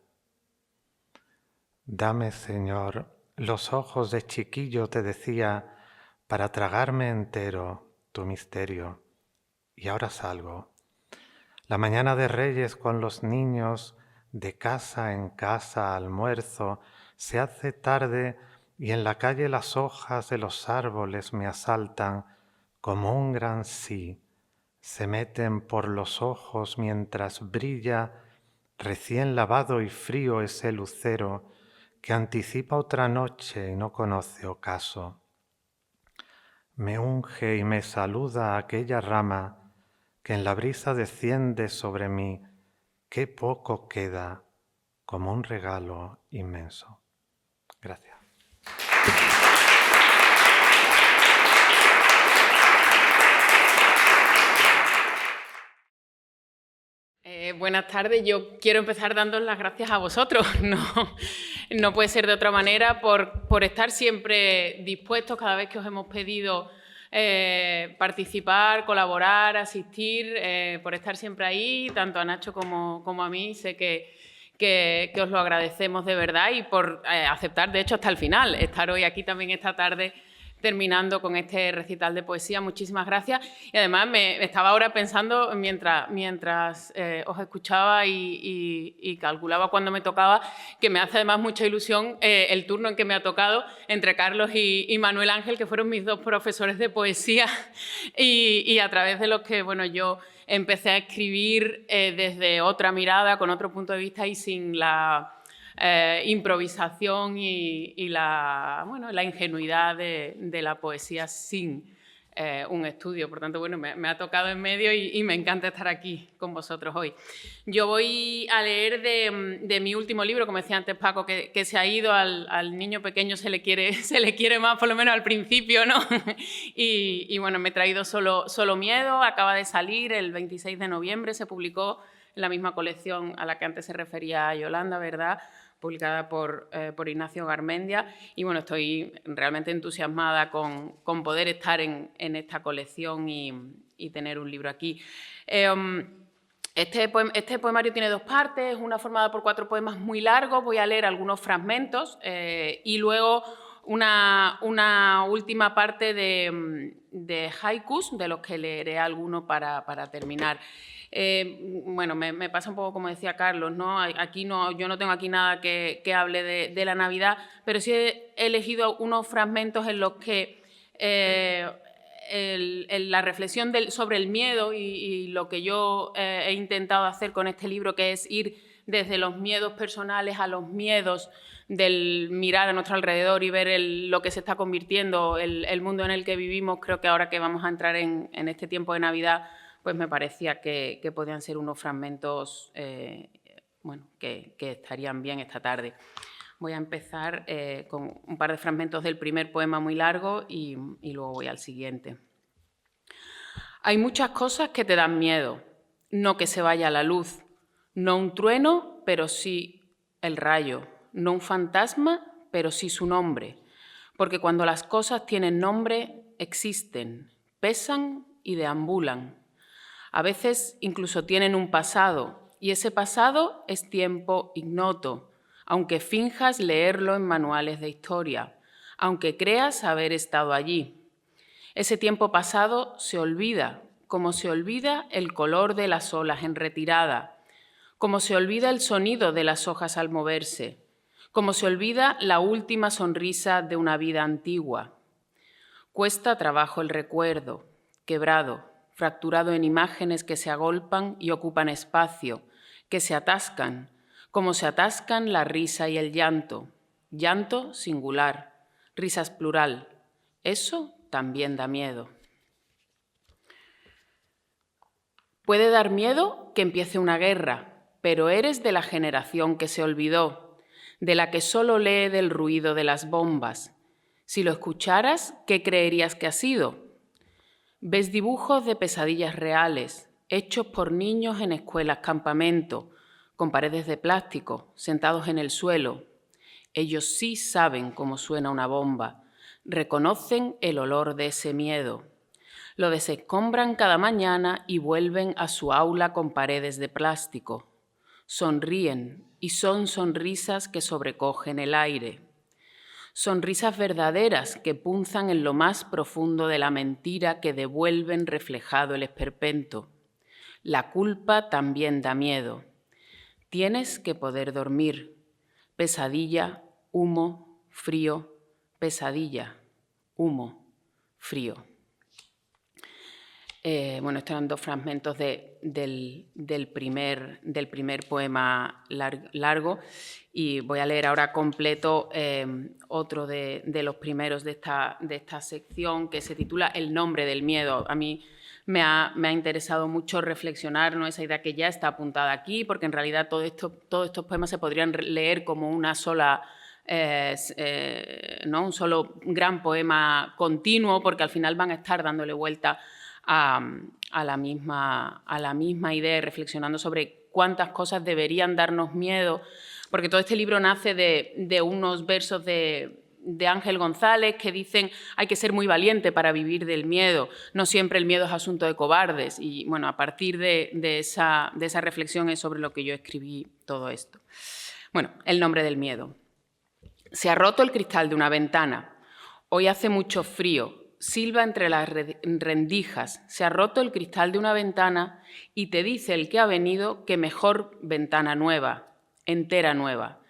Dame, Señor, los ojos de chiquillo, te decía, para tragarme entero tu misterio. Y ahora salgo. La mañana de Reyes con los niños, de casa en casa almuerzo, se hace tarde y en la calle las hojas de los árboles me asaltan como un gran sí. Se meten por los ojos mientras brilla, recién lavado y frío ese lucero que anticipa otra noche y no conoce ocaso. Me unge y me saluda aquella rama que en la brisa desciende sobre mí, qué poco queda, como un regalo inmenso. Gracias. Buenas tardes. Yo quiero empezar dándoos las gracias a vosotros. No puede ser de otra manera por estar siempre dispuestos cada vez que os hemos pedido participar, colaborar, asistir, por estar siempre ahí, tanto a Nacho como a mí. Sé que os lo agradecemos de verdad y por aceptar, de hecho, hasta el final, estar hoy aquí también esta tarde terminando con este recital de poesía. Muchísimas gracias. Y además me estaba ahora pensando, mientras os escuchaba y calculaba cuándo me tocaba, que me hace además mucha ilusión el turno en que me ha tocado entre Carlos y Manuel Ángel, que fueron mis dos profesores de poesía y a través de los que yo empecé a escribir desde otra mirada, con otro punto de vista y sin la improvisación y la ingenuidad de la poesía sin un estudio. Por tanto, bueno, me ha tocado en medio y me encanta estar aquí con vosotros hoy. Yo voy a leer de mi último libro, como decía antes Paco, que se ha ido, al niño pequeño se le quiere más, por lo menos al principio, ¿no? Y bueno, me he traído Solo Miedo, acaba de salir el 26 de noviembre, se publicó en la misma colección a la que antes se refería Yolanda, ¿verdad?, publicada por Ignacio Garmendia, y bueno, estoy realmente entusiasmada con poder estar en esta colección y tener un libro aquí. Este poemario tiene 2 partes, una formada por 4 poemas muy largos, voy a leer algunos fragmentos y luego una última parte de haikus, de los que leeré alguno para terminar. Bueno, me pasa un poco como decía Carlos, ¿no? Aquí yo no tengo aquí nada que hable de la Navidad, pero sí he elegido unos fragmentos en los que la reflexión sobre el miedo y lo que yo he intentado hacer con este libro, que es ir desde los miedos personales a los miedos del mirar a nuestro alrededor y ver lo que se está convirtiendo, el mundo en el que vivimos. Creo que ahora que vamos a entrar en este tiempo de Navidad, pues me parecía que podían ser unos fragmentos bueno, que estarían bien esta tarde. Voy a empezar con un par de fragmentos del primer poema muy largo y luego voy al siguiente. Hay muchas cosas que te dan miedo, no que se vaya la luz, no un trueno, pero sí el rayo, no un fantasma, pero sí su nombre, porque cuando las cosas tienen nombre, existen, pesan y deambulan. A veces incluso tienen un pasado, y ese pasado es tiempo ignoto, aunque finjas leerlo en manuales de historia, aunque creas haber estado allí. Ese tiempo pasado se olvida, como se olvida el color de las olas en retirada, como se olvida el sonido de las hojas al moverse, como se olvida la última sonrisa de una vida antigua. Cuesta trabajo el recuerdo, quebrado, fracturado en imágenes que se agolpan y ocupan espacio, que se atascan, como se atascan la risa y el llanto. Llanto singular, risas plural. Eso también da miedo. Puede dar miedo que empiece una guerra, pero eres de la generación que se olvidó, de la que solo lee del ruido de las bombas. Si lo escucharas, ¿qué creerías que ha sido? Ves dibujos de pesadillas reales, hechos por niños en escuelas campamento, con paredes de plástico, sentados en el suelo. Ellos sí saben cómo suena una bomba, reconocen el olor de ese miedo. Lo desescombran cada mañana y vuelven a su aula con paredes de plástico. Sonríen y son sonrisas que sobrecogen el aire. Sonrisas verdaderas que punzan en lo más profundo de la mentira que devuelven reflejado el esperpento. La culpa también da miedo. Tienes que poder dormir. Pesadilla, humo, frío, pesadilla, humo, frío. Bueno, estos eran 2 fragmentos del primer poema largo y voy a leer ahora completo otro de los primeros de esta sección, que se titula El nombre del miedo. A mí me ha interesado mucho reflexionar, ¿no?, esa idea que ya está apuntada aquí, porque en realidad todos estos poemas se podrían leer como una sola... ¿no?, un solo gran poema continuo, porque al final van a estar dándole vuelta a la misma idea y reflexionando sobre cuántas cosas deberían darnos miedo, porque todo este libro nace de unos versos de Ángel González que dicen: hay que ser muy valiente para vivir del miedo, no siempre el miedo es asunto de cobardes. Y bueno, a partir de esa reflexión es sobre lo que yo escribí todo esto. Bueno, el nombre del miedo. Se ha roto el cristal de una ventana. Hoy hace mucho frío. Silba entre las rendijas. Se ha roto el cristal de una ventana y te dice el que ha venido que mejor ventana nueva, entera nueva.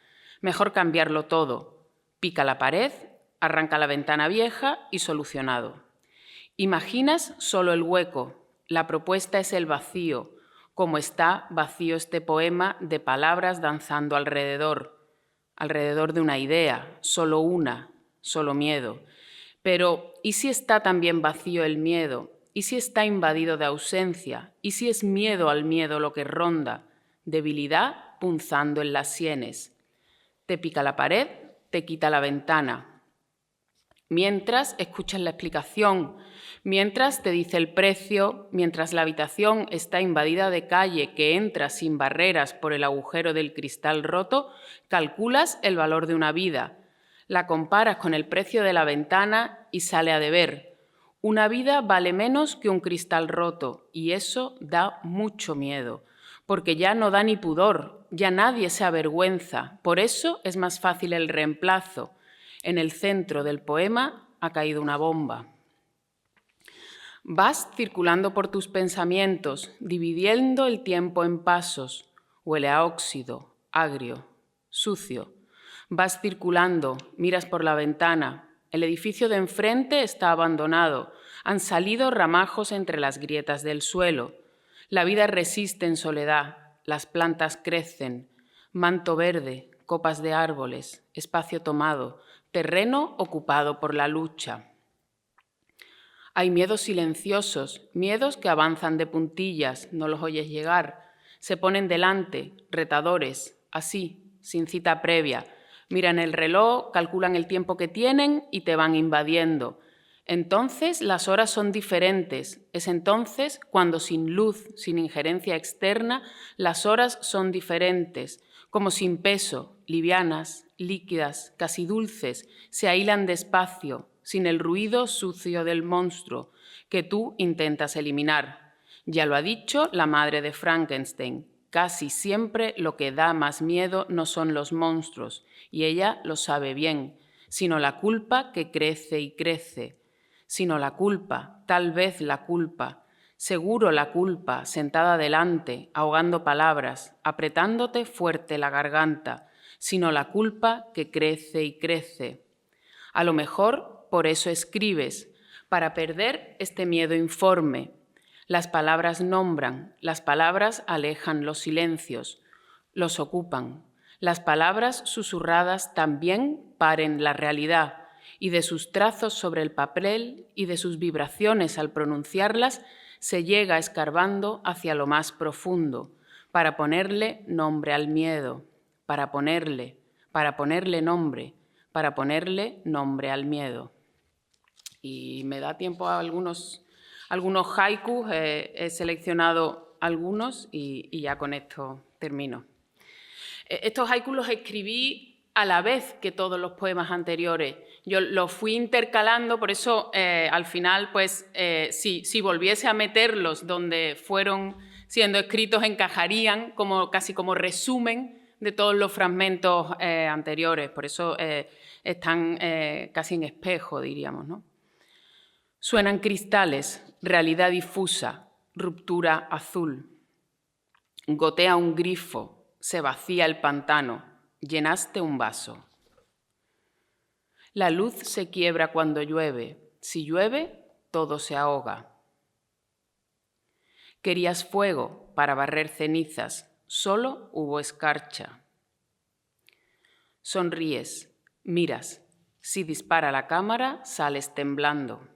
Mejor cambiarlo todo. Pica la pared, arranca la ventana vieja y solucionado. Imaginas solo el hueco. La propuesta es el vacío, como está vacío este poema de palabras danzando alrededor de una idea, solo miedo. Pero, ¿y si está también vacío el miedo? ¿Y si está invadido de ausencia? ¿Y si es miedo al miedo lo que ronda? Debilidad punzando en las sienes. Te pica la pared, te quita la ventana. Mientras escuchas la explicación, mientras te dice el precio, mientras la habitación está invadida de calle que entra sin barreras por el agujero del cristal roto, calculas el valor de una vida. La comparas con el precio de la ventana y sale a deber. Una vida vale menos que un cristal roto y eso da mucho miedo, porque ya no da ni pudor, ya nadie se avergüenza. Por eso es más fácil el reemplazo. En el centro del poema ha caído una bomba. Vas circulando por tus pensamientos, dividiendo el tiempo en pasos. Huele a óxido, agrio, sucio. Vas circulando, miras por la ventana. El edificio de enfrente está abandonado. Han salido ramajos entre las grietas del suelo. La vida resiste en soledad. Las plantas crecen. Manto verde, copas de árboles, espacio tomado, terreno ocupado por la lucha. Hay miedos silenciosos, miedos que avanzan de puntillas, no los oyes llegar. Se ponen delante, retadores, así, sin cita previa. Miran el reloj, calculan el tiempo que tienen y te van invadiendo. Entonces las horas son diferentes. Es entonces cuando sin luz, sin injerencia externa, las horas son diferentes, como sin peso, livianas, líquidas, casi dulces, se ahilan despacio, sin el ruido sucio del monstruo que tú intentas eliminar. Ya lo ha dicho la madre de Frankenstein. Casi siempre lo que da más miedo no son los monstruos, y ella lo sabe bien, sino la culpa que crece y crece. Sino la culpa, tal vez la culpa, seguro la culpa, sentada delante, ahogando palabras, apretándote fuerte la garganta, sino la culpa que crece y crece. A lo mejor por eso escribes, para perder este miedo informe. Las palabras nombran, las palabras alejan los silencios, los ocupan. Las palabras susurradas también paren la realidad, y de sus trazos sobre el papel y de sus vibraciones al pronunciarlas, se llega escarbando hacia lo más profundo, para ponerle nombre al miedo, para ponerle nombre, para ponerle nombre al miedo. Y me da tiempo a algunos haikus, he seleccionado algunos y ya con esto termino. Estos haikus los escribí a la vez que todos los poemas anteriores. Yo los fui intercalando, por eso al final, pues, si volviese a meterlos donde fueron siendo escritos, encajarían casi como resumen de todos los fragmentos anteriores. Por eso están casi en espejo, diríamos, ¿no? Suenan cristales, realidad difusa, ruptura azul. Gotea un grifo, se vacía el pantano, llenaste un vaso. La luz se quiebra cuando llueve, si llueve, todo se ahoga. Querías fuego para barrer cenizas, solo hubo escarcha. Sonríes, miras, si dispara la cámara, sales temblando.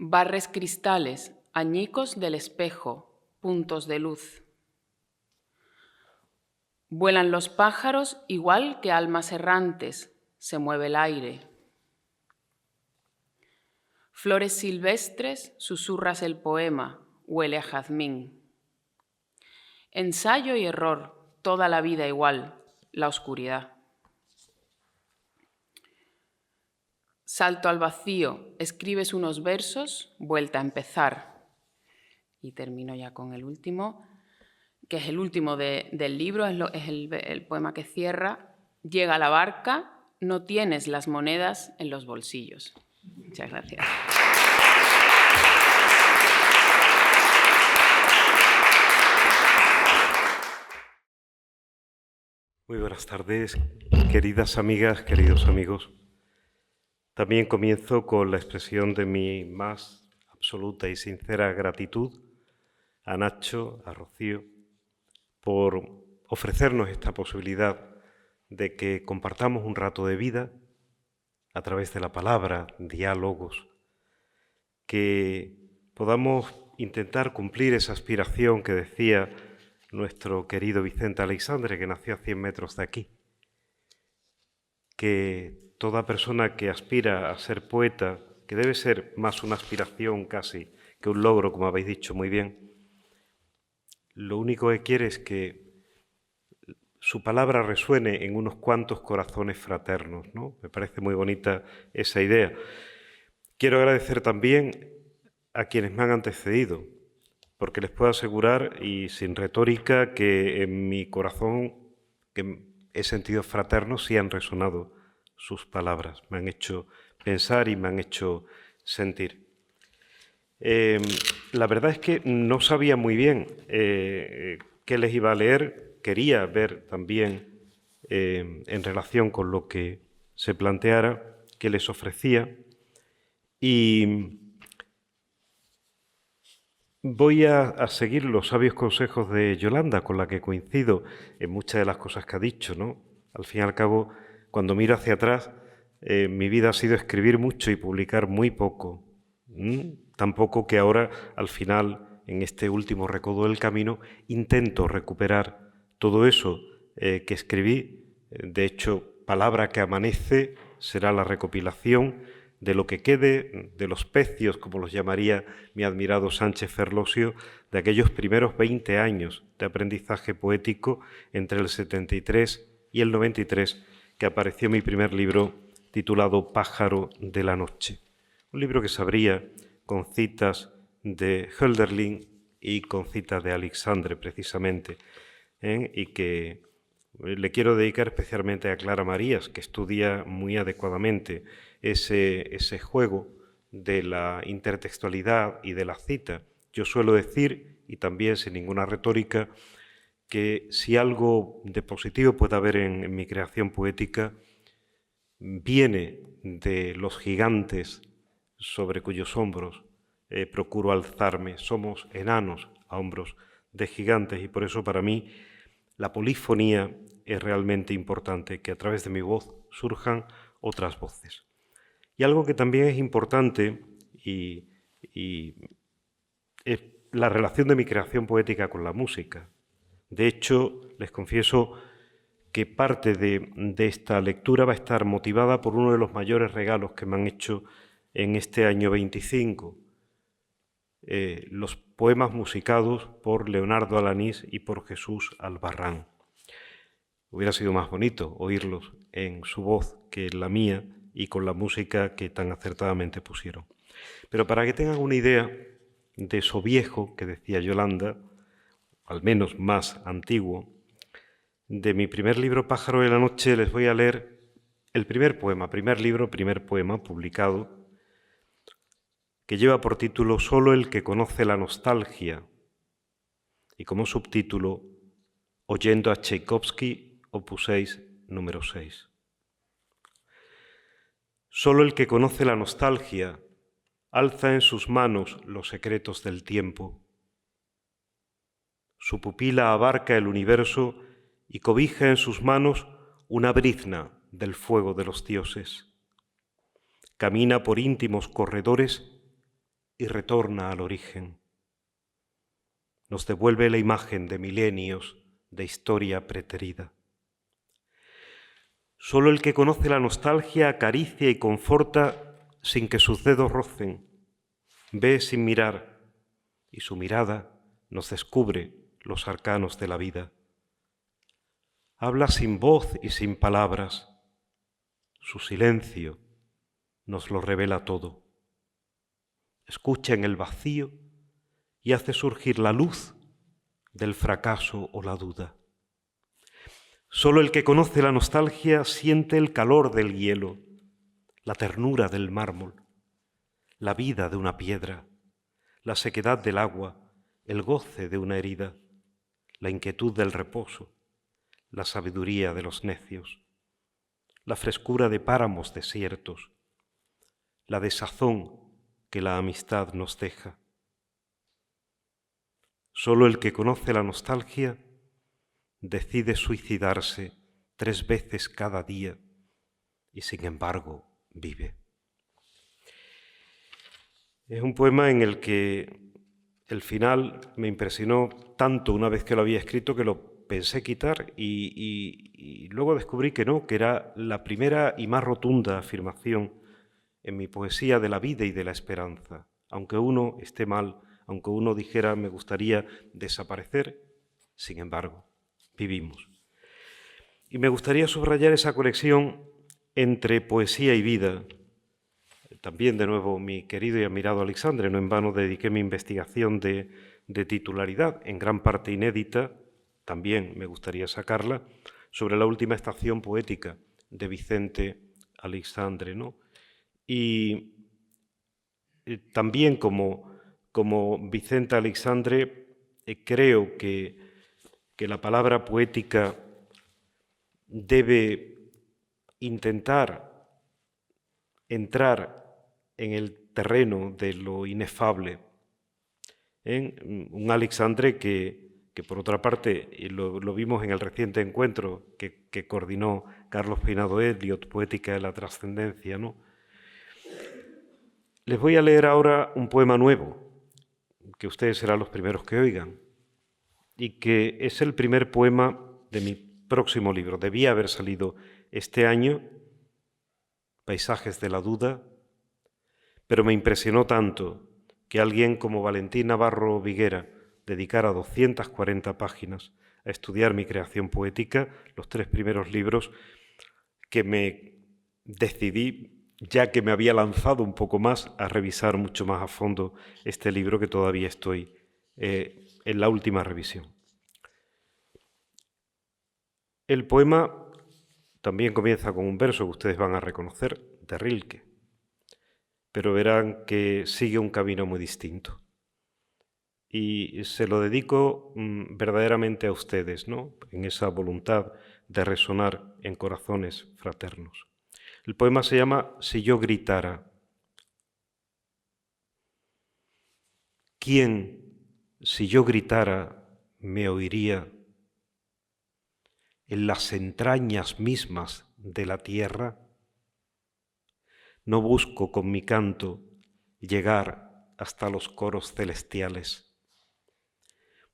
Barres cristales, añicos del espejo, puntos de luz. Vuelan los pájaros igual que almas errantes, se mueve el aire. Flores silvestres, susurras el poema, huele a jazmín. Ensayo y error, toda la vida igual, la oscuridad. Salto al vacío, escribes unos versos, vuelta a empezar. Y termino ya con el último, que es el último del libro, es el poema que cierra. Llega la barca, no tienes las monedas en los bolsillos. Muchas gracias. Muy buenas tardes, queridas amigas, queridos amigos. También comienzo con la expresión de mi más absoluta y sincera gratitud a Nacho, a Rocío, por ofrecernos esta posibilidad de que compartamos un rato de vida a través de la palabra, diálogos, que podamos intentar cumplir esa aspiración que decía nuestro querido Vicente Aleixandre, que nació a 100 metros de aquí, que toda persona que aspira a ser poeta, que debe ser más una aspiración casi que un logro, como habéis dicho muy bien, lo único que quiere es que su palabra resuene en unos cuantos corazones fraternos, ¿no? Me parece muy bonita esa idea. Quiero agradecer también a quienes me han antecedido, porque les puedo asegurar, y sin retórica, que en mi corazón que he sentido fraterno sí han resonado sus palabras, me han hecho pensar y me han hecho sentir. La verdad es que no sabía muy bien qué les iba a leer, quería ver también en relación con lo que se planteara, qué les ofrecía, y voy a seguir los sabios consejos de Yolanda, con la que coincido en muchas de las cosas que ha dicho, ¿no? Al fin y al cabo, cuando miro hacia atrás, mi vida ha sido escribir mucho y publicar muy poco. Tampoco que ahora, al final, en este último recodo del camino, intento recuperar todo eso que escribí. De hecho, Palabra que amanece será la recopilación de lo que quede de los pecios, como los llamaría mi admirado Sánchez Ferlosio, de aquellos primeros 20 años de aprendizaje poético entre el 73 y el 93, que apareció mi primer libro titulado Pájaro de la noche. Un libro que se abría con citas de Hölderlin y con citas de Aleixandre, precisamente, y que le quiero dedicar especialmente a Clara Marías, que estudia muy adecuadamente ese juego de la intertextualidad y de la cita. Yo suelo decir, y también sin ninguna retórica, que si algo de positivo puede haber en mi creación poética, viene de los gigantes sobre cuyos hombros procuro alzarme. Somos enanos a hombros de gigantes, y por eso para mí la polifonía es realmente importante, que a través de mi voz surjan otras voces. Y algo que también es importante y es la relación de mi creación poética con la música. De hecho, les confieso que parte de esta lectura va a estar motivada por uno de los mayores regalos que me han hecho en este año 25, los poemas musicados por Leonardo Alanís y por Jesús Albarrán. Hubiera sido más bonito oírlos en su voz que en la mía y con la música que tan acertadamente pusieron. Pero para que tengan una idea de eso viejo que decía Yolanda, al menos más antiguo, de mi primer libro Pájaro de la noche les voy a leer el primer poema publicado, que lleva por título Solo el que conoce la nostalgia, y como subtítulo Oyendo a Tchaikovsky, Opus 6, número 6. Solo el que conoce la nostalgia alza en sus manos los secretos del tiempo. Su pupila abarca el universo y cobija en sus manos una brizna del fuego de los dioses. Camina por íntimos corredores y retorna al origen. Nos devuelve la imagen de milenios de historia preterida. Solo el que conoce la nostalgia acaricia y conforta sin que sus dedos rocen, ve sin mirar, y su mirada nos descubre los arcanos de la vida. Habla sin voz y sin palabras, su silencio nos lo revela todo. Escucha en el vacío y hace surgir la luz del fracaso o la duda. Solo el que conoce la nostalgia siente el calor del hielo, la ternura del mármol, la vida de una piedra, la sequedad del agua, el goce de una herida, la inquietud del reposo, la sabiduría de los necios, la frescura de páramos desiertos, la desazón que la amistad nos deja. Solo el que conoce la nostalgia decide suicidarse 3 veces cada día y sin embargo vive. Es un poema en el que el final me impresionó tanto una vez que lo había escrito que lo pensé quitar y luego descubrí que no, que era la primera y más rotunda afirmación en mi poesía de la vida y de la esperanza. Aunque uno esté mal, aunque uno dijera me gustaría desaparecer, sin embargo, vivimos. Y me gustaría subrayar esa conexión entre poesía y vida. También, de nuevo, mi querido y admirado Alexandre, no en vano dediqué mi investigación de titularidad, en gran parte inédita, también me gustaría sacarla, sobre la última estación poética de Vicente Aleixandre, ¿no? Y también como Vicente Aleixandre, creo que la palabra poética debe intentar entrar en el terreno de lo inefable. Un Aleixandre que por otra parte, y lo vimos en el reciente encuentro que coordinó Carlos Peinado Elliot, Poética de la Trascendencia, ¿no? Les voy a leer ahora un poema nuevo, que ustedes serán los primeros que oigan, y que es el primer poema de mi próximo libro. Debía haber salido este año, Paisajes de la Duda, pero me impresionó tanto que alguien como Valentín Navarro Viguera dedicara 240 páginas a estudiar mi creación poética, los 3 primeros libros, que me decidí, ya que me había lanzado un poco más, a revisar mucho más a fondo este libro, que todavía estoy en la última revisión. El poema también comienza con un verso que ustedes van a reconocer, de Rilke, pero verán que sigue un camino muy distinto. Y se lo dedico verdaderamente a ustedes, ¿no? En esa voluntad de resonar en corazones fraternos. El poema se llama Si yo gritara. ¿Quién, si yo gritara, me oiría en las entrañas mismas de la tierra? No busco con mi canto llegar hasta los coros celestiales.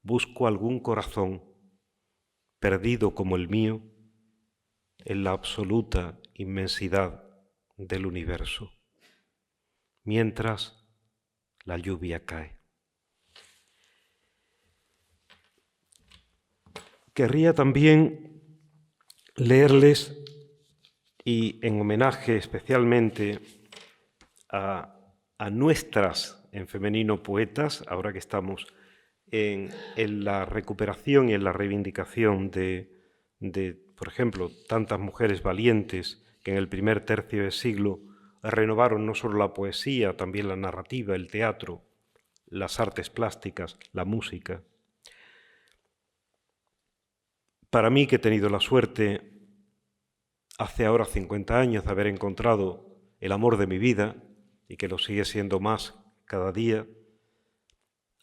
Busco algún corazón perdido como el mío en la absoluta inmensidad del universo, mientras la lluvia cae. Querría también leerles, y en homenaje especialmente a nuestras, en femenino, poetas, ahora que estamos en la recuperación y en la reivindicación de, por ejemplo, tantas mujeres valientes que en el primer tercio del siglo renovaron no solo la poesía, también la narrativa, el teatro, las artes plásticas, la música. Para mí, que he tenido la suerte, hace ahora 50 años, de haber encontrado el amor de mi vida, y que lo sigue siendo más cada día,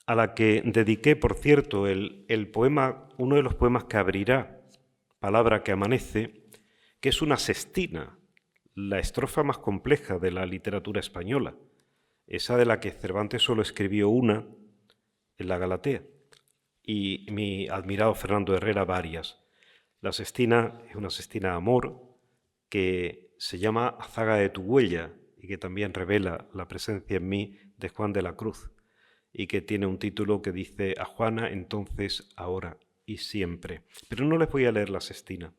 a la que dediqué, por cierto, el poema, uno de los poemas que abrirá Palabra que amanece, que es una sestina, la estrofa más compleja de la literatura española, esa de la que Cervantes solo escribió una en la Galatea, y mi admirado Fernando Herrera varias. La sestina es una sestina de amor que se llama Azaga de tu huella y que también revela la presencia en mí de Juan de la Cruz, y que tiene un título que dice a Juana, entonces, ahora y siempre. Pero no les voy a leer la sestina.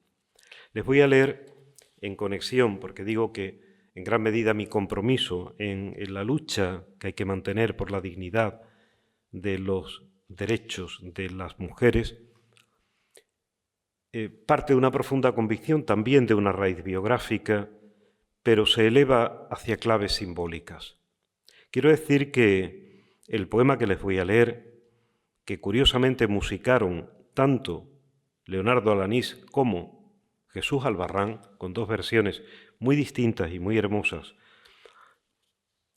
Les voy a leer en conexión, porque digo que en gran medida mi compromiso en la lucha que hay que mantener por la dignidad de los derechos de las mujeres, parte de una profunda convicción, también de una raíz biográfica, pero se eleva hacia claves simbólicas. Quiero decir que el poema que les voy a leer, que curiosamente musicaron tanto Leonardo Alanís como Jesús Albarrán, con 2 versiones muy distintas y muy hermosas,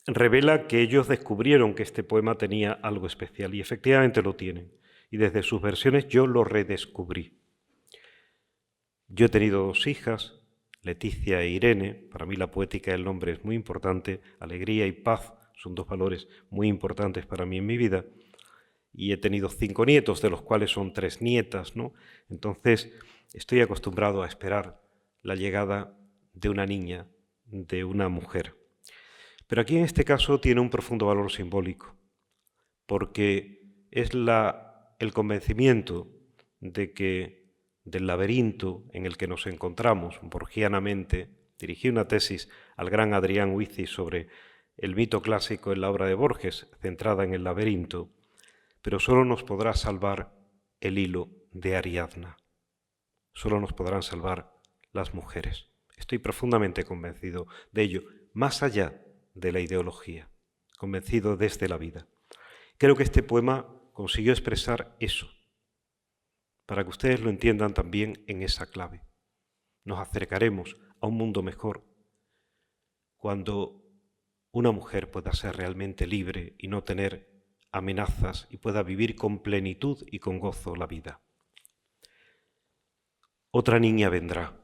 revela que ellos descubrieron que este poema tenía algo especial, y efectivamente lo tienen. Y desde sus versiones yo lo redescubrí. Yo he tenido 2 hijas, Leticia e Irene. Para mí la poética del nombre es muy importante. Alegría y paz son dos valores muy importantes para mí en mi vida. Y he tenido 5 nietos, de los cuales son 3 nietas, ¿no? Entonces, estoy acostumbrado a esperar la llegada de una niña, de una mujer. Pero aquí en este caso tiene un profundo valor simbólico, porque es el convencimiento de que del laberinto en el que nos encontramos borgianamente, dirigí una tesis al gran Adrián Huici sobre el mito clásico en la obra de Borges, centrada en el laberinto, pero solo nos podrá salvar el hilo de Ariadna. Solo nos podrán salvar las mujeres. Estoy profundamente convencido de ello, más allá de la ideología, convencido desde la vida. Creo que este poema consiguió expresar eso, para que ustedes lo entiendan también en esa clave. Nos acercaremos a un mundo mejor cuando una mujer pueda ser realmente libre y no tener amenazas y pueda vivir con plenitud y con gozo la vida. Otra niña vendrá.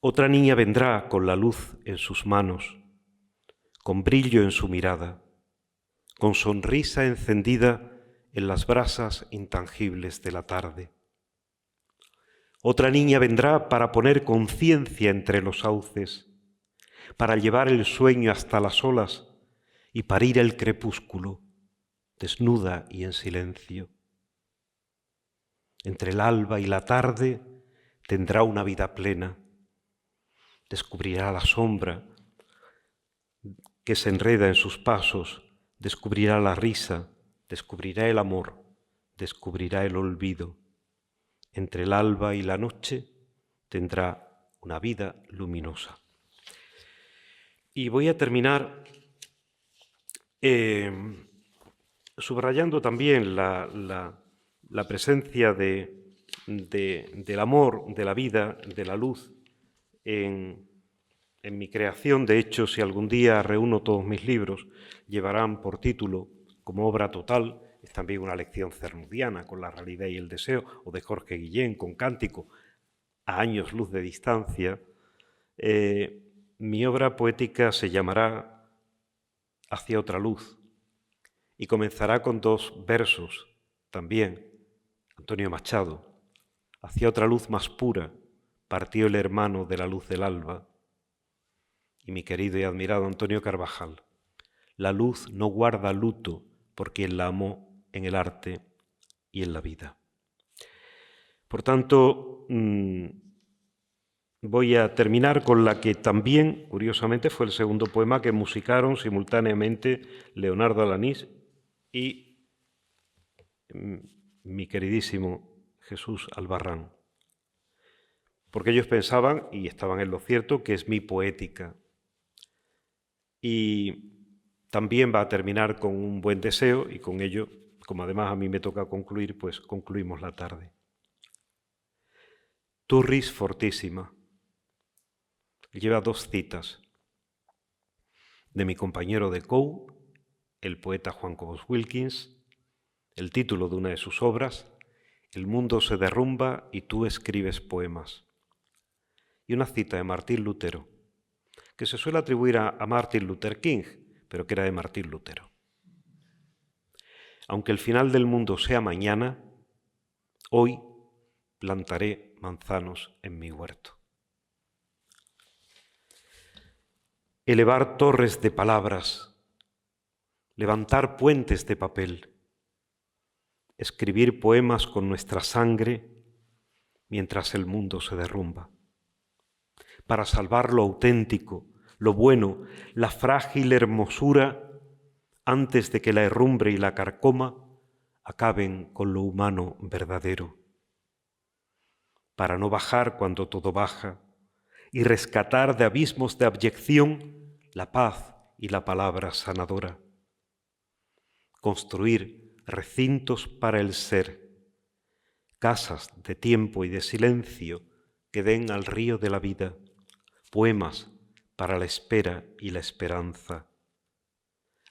Otra niña vendrá con la luz en sus manos, con brillo en su mirada, con sonrisa encendida en las brasas intangibles de la tarde. Otra niña vendrá para poner conciencia entre los sauces, para llevar el sueño hasta las olas y parir el crepúsculo, desnuda y en silencio. Entre el alba y la tarde tendrá una vida plena. Descubrirá la sombra que se enreda en sus pasos, descubrirá la risa, descubrirá el amor, descubrirá el olvido. Entre el alba y la noche tendrá una vida luminosa. Y voy a terminar subrayando también la presencia del amor, de la vida, de la luz en mi creación. De hecho, si algún día reúno todos mis libros, llevarán por título, como obra total, es también una lección cernudiana con la realidad y el deseo, o de Jorge Guillén con Cántico, a años luz de distancia. Mi obra poética se llamará Hacia otra luz y comenzará con 2 versos también. Antonio Machado: hacia otra luz más pura partió el hermano de la luz del alba. Y mi querido y admirado Antonio Carvajal: la luz no guarda luto por quien la amó en el arte y en la vida. Por tanto, voy a terminar con la que también, curiosamente, fue el segundo poema que musicaron simultáneamente Leonardo Alanís y mi queridísimo Jesús Albarrán. Porque ellos pensaban, y estaban en lo cierto, que es mi poética. Y también va a terminar con un buen deseo, y con ello, como además a mí me toca concluir, pues concluimos la tarde. Turris fortissima. Lleva 2 citas de mi compañero de COU, el poeta Juan Cobos Wilkins, el título de una de sus obras, El mundo se derrumba y tú escribes poemas. Y una cita de Martín Lutero, que se suele atribuir a Martin Luther King, pero que era de Martín Lutero. Aunque el final del mundo sea mañana, hoy plantaré manzanos en mi huerto. Elevar torres de palabras, levantar puentes de papel, escribir poemas con nuestra sangre mientras el mundo se derrumba, para salvar lo auténtico, lo bueno, la frágil hermosura, antes de que la herrumbre y la carcoma acaben con lo humano verdadero, para no bajar cuando todo baja y rescatar de abismos de abyección la paz y la palabra sanadora, construir recintos para el ser, casas de tiempo y de silencio que den al río de la vida, poemas para la espera y la esperanza,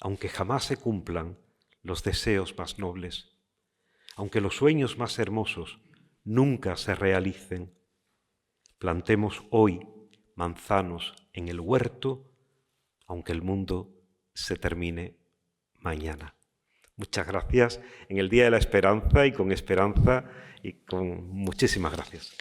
aunque jamás se cumplan los deseos más nobles, aunque los sueños más hermosos nunca se realicen, Plantemos hoy manzanos en el huerto, aunque el mundo se termine mañana. Muchas gracias en el Día de la Esperanza y con muchísimas gracias.